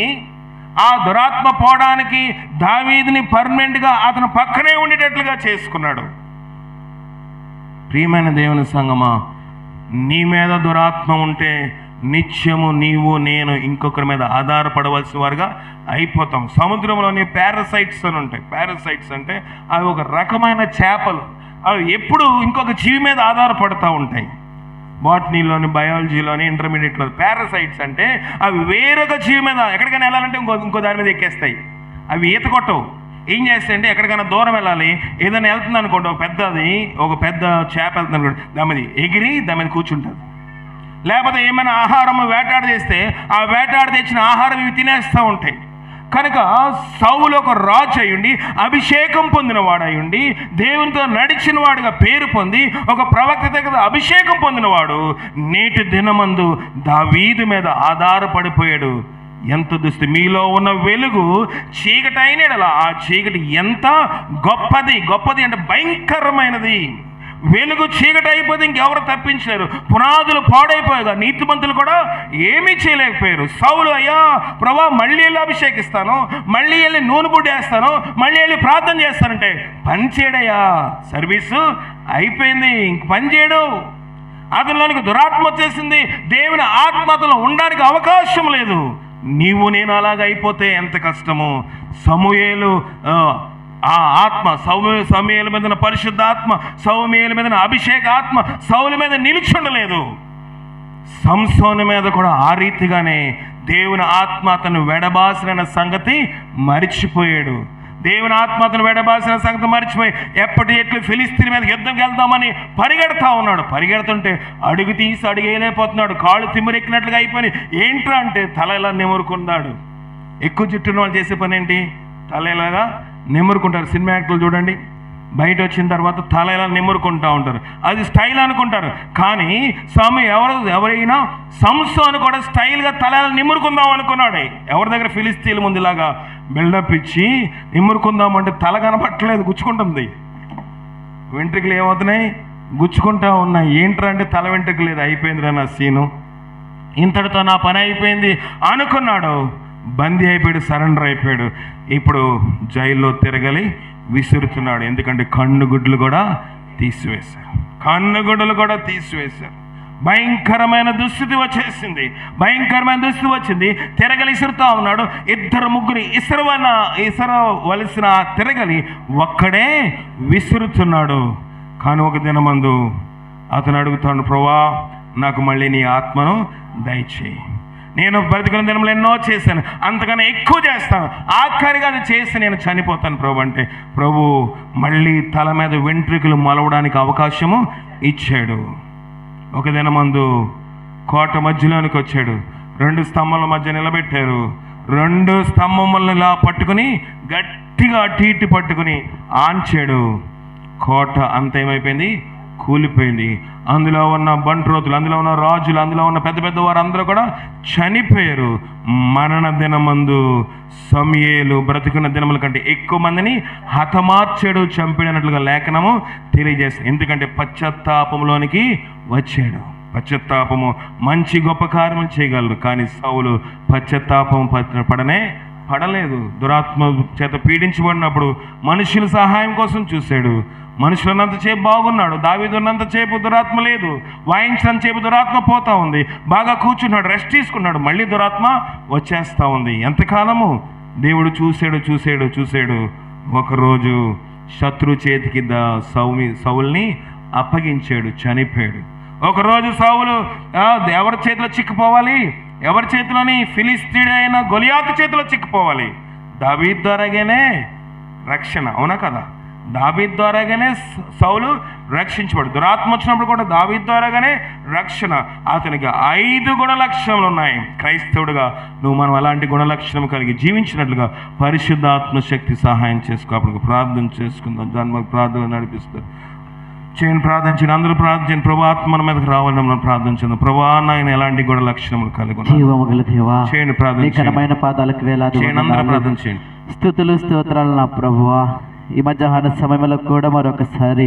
ఆ దురాత్మ పోవడానికి దావీదుని పర్మనెంట్గా అతను పక్కనే ఉండేటట్లుగా చేసుకున్నాడు. ప్రియమైన దేవుని సంగమా, నీ మీద దురాత్మ ఉంటే నిత్యము నీవు నేను ఇంకొకరి మీద ఆధారపడవలసిన వారుగా అయిపోతాం. సముద్రంలోని పారాసైట్స్ అని ఉంటాయి. పారాసైట్స్ అంటే అవి ఒక రకమైన చేపలు, అవి ఎప్పుడు ఇంకొక జీవి మీద ఆధారపడుతూ ఉంటాయి. బాటనీలోని, బయాలజీలోని, ఇంటర్మీడియట్లో పారాసైట్స్ అంటే అవి వేరొక జీవి మీద ఎక్కడికైనా వెళ్ళాలంటే ఇంకో దాని మీద ఎక్కేస్తాయి. అవి ఈత కొట్టవు. ఏం చేస్తాయంటే, ఎక్కడికైనా దూరం వెళ్ళాలి, ఏదైనా వెళ్తుంది అనుకోండి, ఒక పెద్ద చేప వెళ్తుంది అనుకోండి, దాని మీద ఎగిరి దాని మీద కూర్చుంటుంది. లేకపోతే ఏమైనా ఆహారం వేటాడు చేస్తే ఆ వేటాడు తెచ్చిన ఆహారం ఇవి తినేస్తూ ఉంటాయి. కనుక సౌలు ఒక రాజు అయ్యుండి, అభిషేకం పొందిన వాడయ్యుండి, దేవునితో నడిచిన వాడుగా పేరు పొంది, ఒక ప్రవక్త దగ్గర అభిషేకం పొందినవాడు నేటి దినమందు దావీదు మీద ఆధారపడిపోయాడు. ఎంత దుస్థితి! మీలో ఉన్న వెలుగు చీకటి అయినలా ఆ చీకటి ఎంత గొప్పది అంటే భయంకరమైనది. వెలుగు చీకటి అయిపోతే ఇంకెవరు తప్పించలేరు. పునాదులు పాడైపోయాగా నీతిమంతులు కూడా ఏమీ చేయలేకపోయారు. సౌలు, అయ్యా ప్రభా మళ్ళీ వెళ్ళి అభిషేకిస్తాను, మళ్ళీ వెళ్ళి నూనె బుడ్డి వేస్తాను, మళ్ళీ వెళ్ళి ప్రార్థన చేస్తానంటే పని చేయడయ్యా, సర్వీసు అయిపోయింది, ఇంక పని చేయడు. అతనిలోనికి దురాత్మ వచ్చేసింది. దేవుని ఆత్మతలో ఉండడానికి అవకాశం లేదు. నీవు నేను అలాగ అయిపోతే ఎంత కష్టమో. సమూయేలు ఆ ఆత్మ సమూయేల మీద పరిశుద్ధ ఆత్మ, సమూయేల మీద అభిషేక ఆత్మ సౌలు మీద నిలిచుండలేదు. సంసోను మీద కూడా ఆ రీతిగానే దేవుని ఆత్మ అతను వెడబాసిన సంగతి మరిచిపోయాడు. దేవుని ఆత్మ అతను వెడబాసిన సంగతి మరిచిపోయి ఎట్లు ఫిలిస్తీన్ మీద యుద్ధంకి వెళ్దామని పరిగెడతా ఉన్నాడు. పరిగెడుతుంటే అడుగు తీసి అడుగేయలేకపోతున్నాడు. కాళ్ళు తిమ్మిరెక్కినట్లుగా అయిపోయి ఏంట్రా అంటే తల ఇలా నిమురుకున్నాడు. ఎక్కువ చుట్టూన్న వాళ్ళు చేసే పని ఏంటి? తల ఇలాగా నిమురుకుంటారు. సినిమా యాక్టర్లు చూడండి, బయట వచ్చిన తర్వాత తల ఇలా నిమురుకుంటూ ఉంటారు. అది స్టైల్ అనుకుంటారు. కానీ ఎవరైనా సంసోను కూడా స్టైల్గా తల ఇలా నిమురుకుందాం అనుకున్నాడు. ఎవరి దగ్గర ఫిలిస్తీన్ల ముందు ఇలాగా బిల్డప్ ఇచ్చి నిమురుకుందామంటే తల కనపట్టలేదు, గుచ్చుకుంటుంది. వెంట్రుకలు ఏమవుతున్నాయి? గుచ్చుకుంటా ఉన్నాయి. ఏంట్రా అంటే తల వెంట్రుక లేదు. అయిపోయిందిరా నా సీను, ఇంతటితో నా పని అయిపోయింది అనుకున్నాడు. బందీ అయిపోయాడు, సరెండర్ అయిపోయాడు. ఇప్పుడు జైల్లో తిరగలి విసురుతున్నాడు. ఎందుకంటే కన్నుగుడ్లు కూడా తీసివేశారు. భయంకరమైన దుస్థితి వచ్చేసింది. తిరగలి ఇసురుతా ఉన్నాడు. 2-3 ఇసరవలసిన తిరగలి ఒక్కడే విసురుతున్నాడు. కానీ ఒక దినమందు అతను అడుగుతాడు, ప్రభువా నాకు మళ్ళీ నీ ఆత్మను దయచేయి. నేను బ్రతికిన దినంలో ఎన్నో చేశాను, అంతకన్నా ఎక్కువ చేస్తాను, ఆఖరిగా అది చేసి నేను చనిపోతాను ప్రభు అంటే, ప్రభు మళ్ళీ తల మీద వెంట్రుకలు మొలవడానికి అవకాశము ఇచ్చాడు. ఒక దినమందు కోట మధ్యలోనికి వచ్చాడు. 2 స్తంభాల మధ్య నిలబెట్టారు. 2 స్తంభములను ఇలా పట్టుకుని గట్టిగా అటు ఇటు పట్టుకుని ఆంచాడు. కోట అంత ఏమైపోయింది? కూలిపోయింది. అందులో ఉన్న బంట్రోతులు, అందులో ఉన్న రాజులు, అందులో ఉన్న పెద్ద పెద్ద వారు అందరూ కూడా చనిపోయారు. మరణ దినమందు సమూయేలు బ్రతికున్న దినముల కంటే ఎక్కువ మందిని హతమార్చాడు, చంపినట్లుగా లేఖనము తెలియజేస్తుంది. ఎందుకంటే పశ్చాత్తాపంలోనికి వచ్చాడు. పశ్చాత్తాపము మంచి గొప్ప కార్యములు చేయగలరు, కానీ సౌలు పశ్చాత్తాపం పడలేదు. దురాత్మ చేత పీడించబడినప్పుడు మనుషుల సహాయం కోసం చూశాడు. మనుషులన్నంతసేపు బాగున్నాడు. దావీదు ఉన్నంతసేపు దురాత్మ లేదు. వాయించినంతసేపు దురాత్మ పోతా ఉంది. బాగా కూర్చున్నాడు, రెస్ట్ తీసుకున్నాడు, మళ్ళీ దురాత్మ వచ్చేస్తూ ఉంది. ఎంతకాలము? దేవుడు చూశాడు. ఒకరోజు శత్రు చేతికి సౌలుని అప్పగించాడు, చనిపోయాడు. ఒకరోజు సౌలు ఎవరి చేతిలో చిక్కిపోవాలి? ఎవరి చేతిలోని? ఫిలిస్తీయుడైన గొలియాతు చేతిలో చిక్కిపోవాలి. దావీదు ద్వారాగానే రక్షణ, అవునా కదా? దావీదు ద్వారాగానే సౌలు రక్షించబడు. దురాత్మ వచ్చినప్పుడు కూడా దావీదు ద్వారాగానే రక్షణ. అతనికి 5 గుణలక్షణాలు ఉన్నాయి. క్రైస్తవుడుగా మనం అలాంటి గుణలక్షణం కలిగి జీవించినట్లుగా పరిశుద్ధాత్మ శక్తి సహాయం చేసుకో. అప్పుడు ప్రార్థన చేసుకుందాం. జన్మ ప్రార్థన నడిపిస్తారు. ప్రార్థించండి, అందరూ ప్రార్థించండి. ప్రభు ఆత్మ మన మీదకి రావాలని మనం ప్రార్థించండి. ప్రభు ఆయన ఎలాంటి గుణ లక్షణములు కలిగి చేయండి. ప్రార్థన పాదాలకు వేలాది అందరూ ప్రార్థించండి. స్తుతులు స్తోత్రాలు నా ప్రభువా. ఈ మధ్యాహ్న సమయంలో కూడా మరొకసారి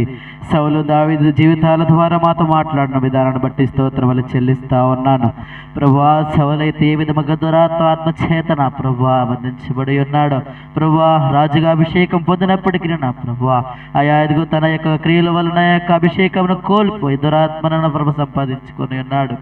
సౌలు దావీదు జీవితాల ద్వారా మాతో మాట్లాడిన విధానాన్ని బట్టి స్తోత్రములు చెల్లిస్తా ఉన్నాను. ప్రభువా, సౌలైతే ఏ విధముగా దురాత్మ చేత నా ప్రభువా బంధించబడి ఉన్నాడు. ప్రభువా, రాజుగా అభిషేకం పొందినప్పటికీ నా ప్రభువా ఆయా ఎదుగు తన యొక్క క్రియల వలన యొక్క అభిషేకమును కోల్పోయి దురాత్మను ప్రభు సంపాదించుకొని ఉన్నాడు.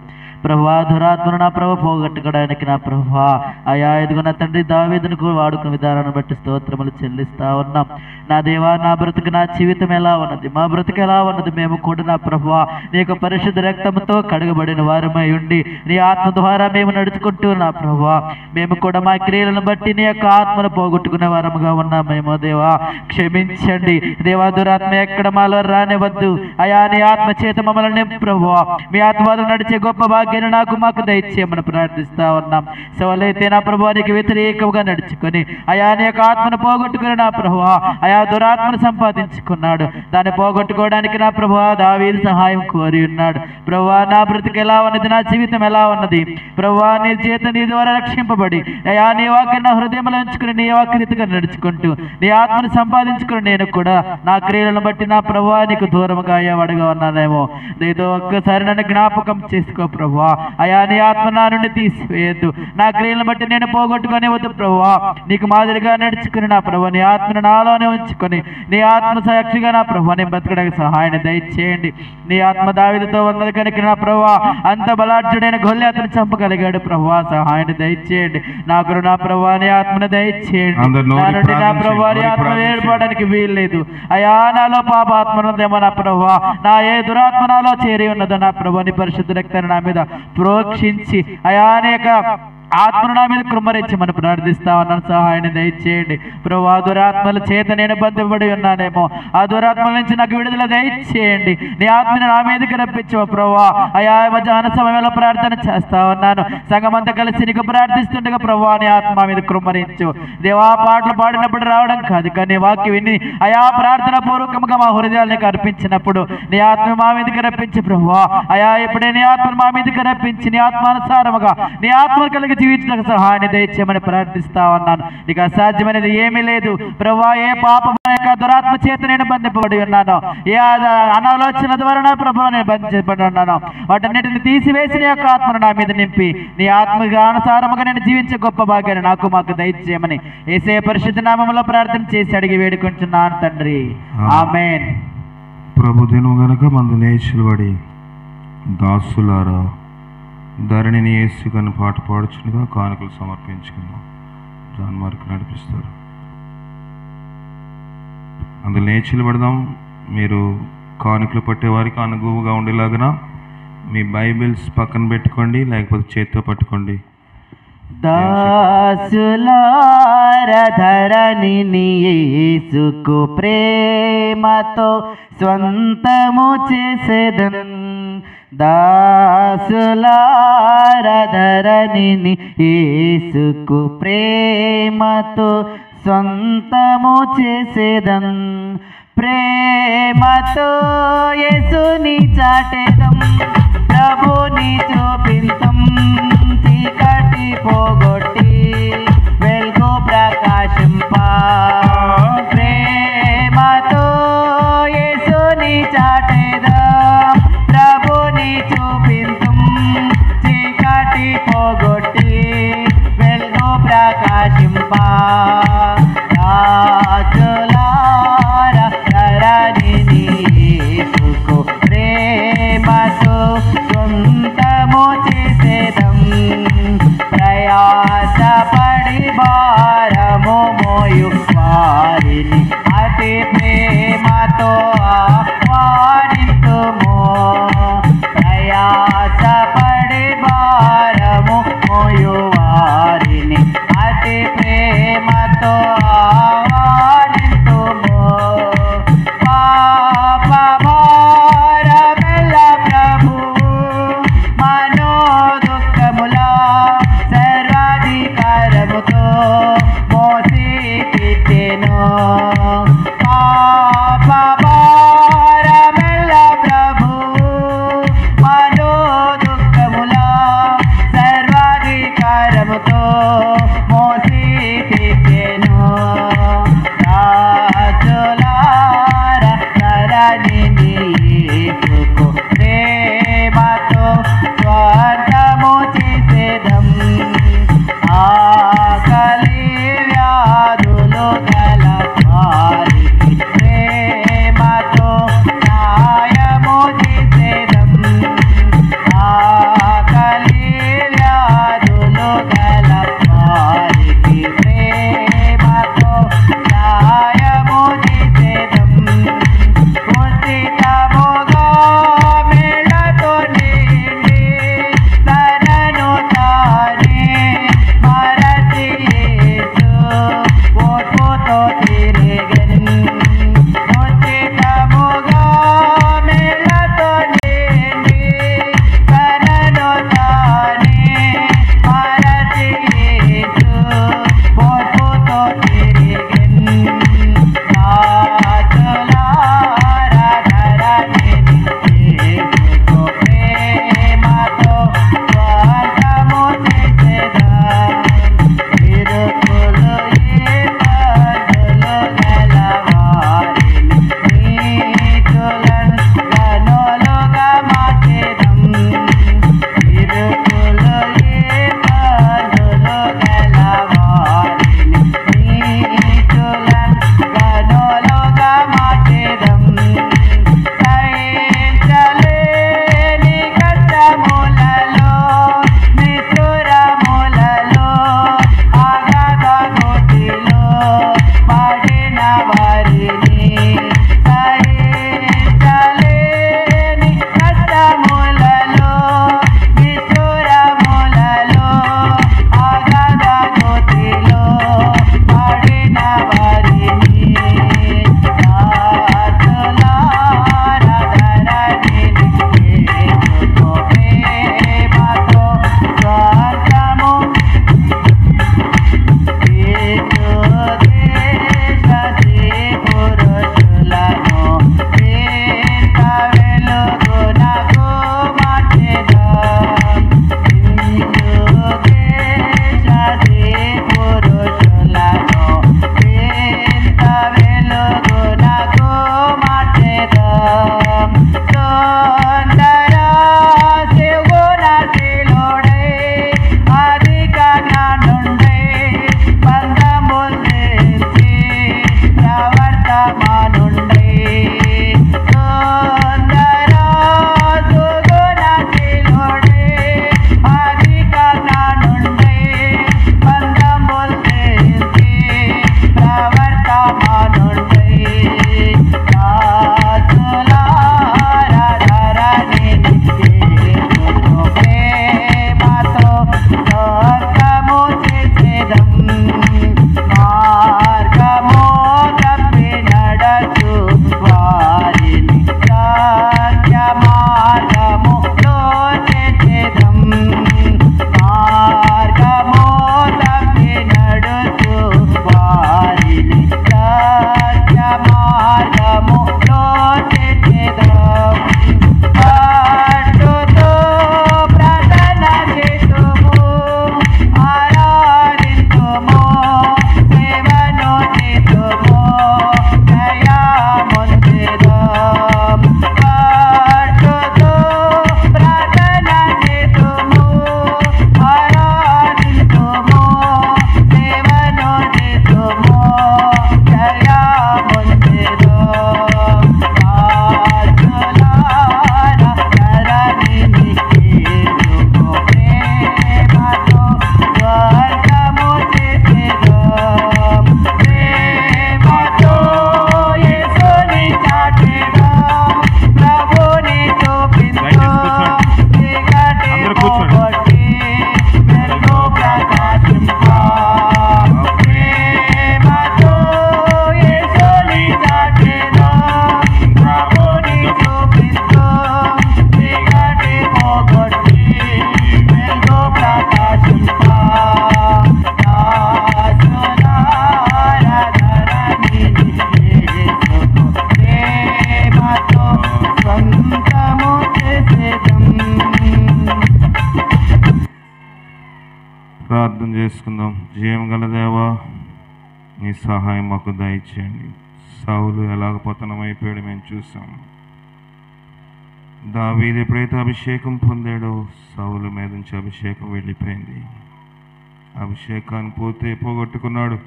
ప్రభువా, దురాత్మను నా ప్రభు పోగొట్టుకోవడానికి నా ప్రభువా ఆయా ఎదుగున తండ్రి దావీదును వాడుకున్న విధానాన్ని బట్టి స్తోత్రములు చెల్లిస్తా ఉన్నాం. నా దేవా, నా బ్రతుకు, నా జీవితం ఎలా ఉన్నది, మా బ్రతుకు ఎలా ఉన్నది? మేము కూడా నా ప్రభువా నీ యొక్క పరిశుద్ధ రక్తంతో కడగబడిన వారమై ఉండి నీ ఆత్మ ద్వారా మేము నడుచుకుంటూ నా ప్రభువా మేము కూడా మా క్రియలను బట్టి నీ యొక్క ఆత్మను పోగొట్టుకునే వారముగా ఉన్నామేమో. దేవా క్షమించండి. దేవా, దురాత్మ ఎక్కడ మాలో రానివద్దు. అయా నీ ఆత్మ చేత మమ్మల్ని ప్రభువా మీ ఆత్మలో నడిచే గొప్ప భాగ్యాన్ని మాకు దయచేయమని ప్రార్థిస్తా ఉన్నాం. సౌలైతే నా ప్రభువానికి వ్యతిరేకంగా నడుచుకొని అయా నీ యొక్క ఆత్మను పోగొట్టుకుని నా ప్రభువా ఆయా దురాత్మను సంపాదించుకున్నాడు. దాన్ని పోగొట్టుకోవడానికి నా ప్రభువా దావీదు సహాయం కోరి ఉన్నాడు. ప్రభువా, నా బ్రతుకు ఎలా ఉన్నది, నా జీవితం ఎలా ఉన్నది? ప్రభువా, నీ చేత నీ ద్వారా రక్షింపబడి అయా నీ వాక్యాన్ని నా హృదయంలో ఉంచుకుని నీ వాక్యరీతిగా నడుచుకుంటూ నీ ఆత్మను సంపాదించుకుని నేను కూడా నా క్రియలను బట్టి నా ప్రభువా నీకు దూరముగా అయ్యేవాడుగా ఉన్నానేమో. ఏదో ఒక్కసారి నన్ను జ్ఞాపకం చేసుకో ప్రభువా. ప్రభువా. అయా నీ ఆత్మ నా నుండి తీసివేయద్దు, నా క్రియలను బట్టి నేను పోగొట్టుకునే వద్దు ప్రభువా. నీకు మాదిరిగా నడుచుకుని నా ప్రభు నీ ఆత్మను నాలోనే ఉంచుకొని నీ ఆత్మ సాక్షిగా నా ప్రభు నీ బతకడానికి సహాయాన్ని దయచేయండి. నీ ఆత్మ దావీదుతో ఉన్నది కనుక నా ప్రభువా అంత బలాఢ్యుడైన గొల్లియాతును చంపగలిగాడు ప్రభువా, సహాయాన్ని దయచేయండి. నాకు నా ప్రభువా నీ ఆత్మను దయచేయండి. నా నుండి నా ప్రభువా నీ ఆత్మ వేరుపడడానికి వీల్లేదు. అయా నాలో పాపాత్మ ఉన్నదేమో నా ప్రభువా, నా ఏ దురాత్మ నాలో చేరి ఉన్నదో నా ప్రభు నీ పరిశుద్ధ రక్తాన్ని నా మీద ప్రోక్షించి అయా అనేక ఆత్మను నా మీద కృమ్మరించి మనం ప్రార్థిస్తా ఉన్నాను, సహాయాన్ని దయచేయండి ప్రభు. ఆ దురాత్మల చేత నేను బంధింపబడి ఉన్నానేమో, ఆ దురాత్మల నుంచి నాకు విడుదల దయచేయండి. నీ ఆత్మని నా మీదకి రప్పించు ప్రభు. అయా మధ్యాహ్న సమయంలో ప్రార్థన చేస్తా ఉన్నాను, సంఘమంతా కలిసి నీకు ప్రార్థిస్తుండగా ప్రభు నీ ఆత్మ మీద కృమ్మరించు దేవా. పాటలు పాడినప్పుడు రావడం కాదు కానీ వాక్యం విని అయా ప్రార్థన పూర్వకంగా మా హృదయాలకు అర్పించినప్పుడు నీ ఆత్మ మా మీదకి రప్పించి ప్రభు. అయా ఇప్పుడే నీ ఆత్మను మా మీదకి రప్పించి నీ ఆత్మానుసారముగా నీ ఆత్మ కలిగి జీవించడానికి సహాయాన్ని దయచేయమని ప్రార్థిస్తా ఉన్నాను. నీకు అసాధ్యమైనది ఏమీ లేదు ప్రభా. ఏ పాపం యొక్క దురాత్మ చేత నేను బంధింపబడి ఉన్నాను, ఏ అనాలోచన ద్వారా నా ప్రభు నేను బంధించబడి ఉన్నాను, వాటన్నిటిని తీసివేసి నీ యొక్క ఆత్మను నా మీద నింపి నీ ఆత్మగా అనుసారముగా నేను జీవించే గొప్ప భాగ్యాన్ని నాకు మాకు దయచేయమని యేసయ్య పరిశుద్ధ నామములో ప్రార్థన చేసి అడిగి వేడుకుంటున్నాను తండ్రి, ఆమేన్. ప్రభు దినం గనక మందు లేచిబడి దాసులారా ధరణిని యేసుకని పాట పాడుచునిగా కానుకలు సమర్పించుకుందాం. జాన్ మార్క్ నడిపిస్తారు. అందులో లేచిబడదాం. మీరు కానుకలు పట్టేవారికి అనుగువగా ఉండేలాగా మీ బైబిల్స్ పక్కన పెట్టుకోండి, లేకపోతే చేతితో పట్టుకోండి. దాసులారధరణిని యేసుకు ప్రేమతో స్వంతము చేసేదన్. దాసులారధరణిని యేసుకు ప్రేమతో స్వంతము చేసేదన్. ప్రేమతో యేసుని చాటెదం, ప్రభుని చూపింతం, చీకటి పోగొట్టి వెలుగు ప్రకాశింపా. ప్రేమతో యేసుని చాటెదం, ప్రభుని చూపింతం, చీకటి పోగొట్టి వెలుగు ప్రకాశింపా. ధరణిని యేసుకు ప్రేమతో సొంతము చేసేదం. ప్రయాసపడి భారము మోయు వారిని అతి ప్రేమతో ఆహ్వానింతుము. ప్రయాసపడి భారము మోయు వారిని అతి ప్రేమతో ఆహ్వానింతుము. పాప భారమెల్ల ప్రభు మనో దుఃఖముల సర్వాధికారముతో మోసి తెచ్చెను. పాప భారమెల్ల ప్రభు మనో దుఃఖముల సర్వాధికారముతో మోసి తెచ్చెను. ధరణిని యేసుకు ప్రేమతో స్వంతము చేసేదం. ఆకలి వ్యాధులు గల వారికి ప్రేమతో న్యాయము చేసేదం. ఆకలి వ్యాధులు గల ప్రార్థన చేసుకుందాం. జీవం గల దేవా, నీ సహాయం మాకు దయచేయండి. సౌలు ఎలాగ పతనమైపోయాడు మేము చూసాం. దావీదు ఎప్పుడైతే అభిషేకం పొందాడో సౌలు మీద నుంచి అభిషేకం వెళ్ళిపోయింది. అభిషేకాన్ని పోగొట్టుకున్నాడు,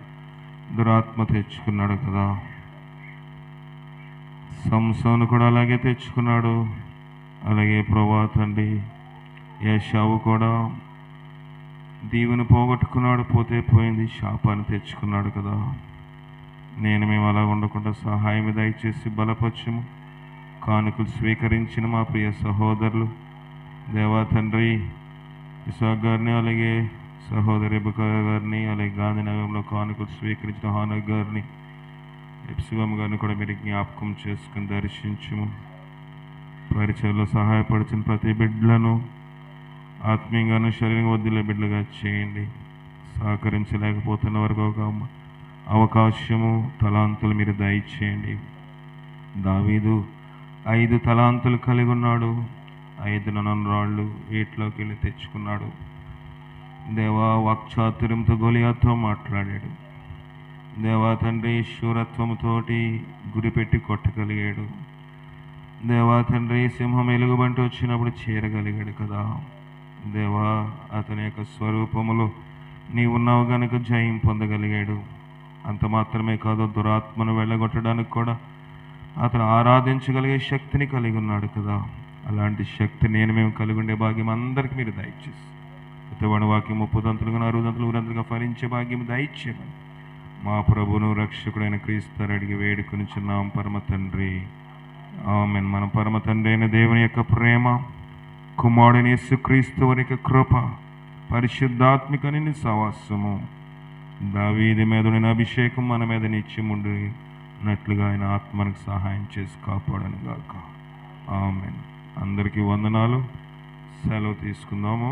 దురాత్మ తెచ్చుకున్నాడు కదా. సంసోను కూడా అలాగే తెచ్చుకున్నాడు. అలాగే ప్రభువా తండ్రి, ఏశావు కూడా దీవెను పోగొట్టుకున్నాడు, పోయింది, శాపాన్ని తెచ్చుకున్నాడు కదా. మేము అలా ఉండకుండా సహాయం దయచేసి బలపరచము. కానుకలు స్వీకరించిన మా ప్రియ సహోదరులు దేవా తండ్రి ఇసాక్ గారిని, అలాగే సహోదరి రెబెకా గారిని, అలాగే గాంధీనగరంలో కానుకలు స్వీకరించిన హానక్ గారిని, శివమ్మ గారిని కూడా మీరు జ్ఞాపకం చేసుకుని దర్శించము. పరిచయంలో సహాయపరిచిన ప్రతి బిడ్డలను ఆత్మీయంగాను శరీరంగా వద్దులే బిడ్డలుగా చేయండి. సహకరించలేకపోతున్న వరకు ఒక అవకాశము, తలాంతులు మీరు దయచేయండి. దావీదు 5 తలాంతులు కలిగి ఉన్నాడు. 5 నన్నరాళ్ళు వీటిలోకి వెళ్ళి తెచ్చుకున్నాడు. దేవా, వాక్చాతుర్యంతో గొలియాతో మాట్లాడాడు. దేవా తండ్రి, శూరత్వంతోటి గురిపెట్టి కొట్టగలిగాడు. దేవా తండ్రి, సింహం ఎలుగుబంటి వచ్చినప్పుడు చేరగలిగాడు కదా. దేవా, అతని యొక్క స్వరూపములో నీవున్నావు గనుక జయం పొందగలిగాడు. అంత మాత్రమే కాదు, దురాత్మను వెళ్ళగొట్టడానికి కూడా అతను ఆరాధించగలిగే శక్తిని కలిగి ఉన్నాడు కదా. అలాంటి శక్తి మేము కలిగి ఉండే భాగ్యం అందరికీ మీరు దయచేసి ఇతవాడి వాక్యం 30 దంతులుగా 60 దంతులు 100 దంతులుగా ఫలించే భాగ్యం దయచేయమని మా ప్రభువును రక్షకుడైన క్రీస్తు అడిగి వేడుకొనిచున్నాం పరమ తండ్రి, ఆమేన్. మన పరమ తండ్రి అయిన దేవుని యొక్క ప్రేమ, కుమారుడైన యేసుక్రీస్తు వారి యొక్క కృప, పరిశుద్ధాత్మికని సహవాసము, దావీదు మీద ఉన్న అభిషేకం మన మీద నిత్యముండినట్లుగా ఆయన ఆత్మనికి సహాయం చేసి కాపాడను గాక. ఆమేన్. అందరికీ వందనాలు. సెలవు తీసుకుందాము.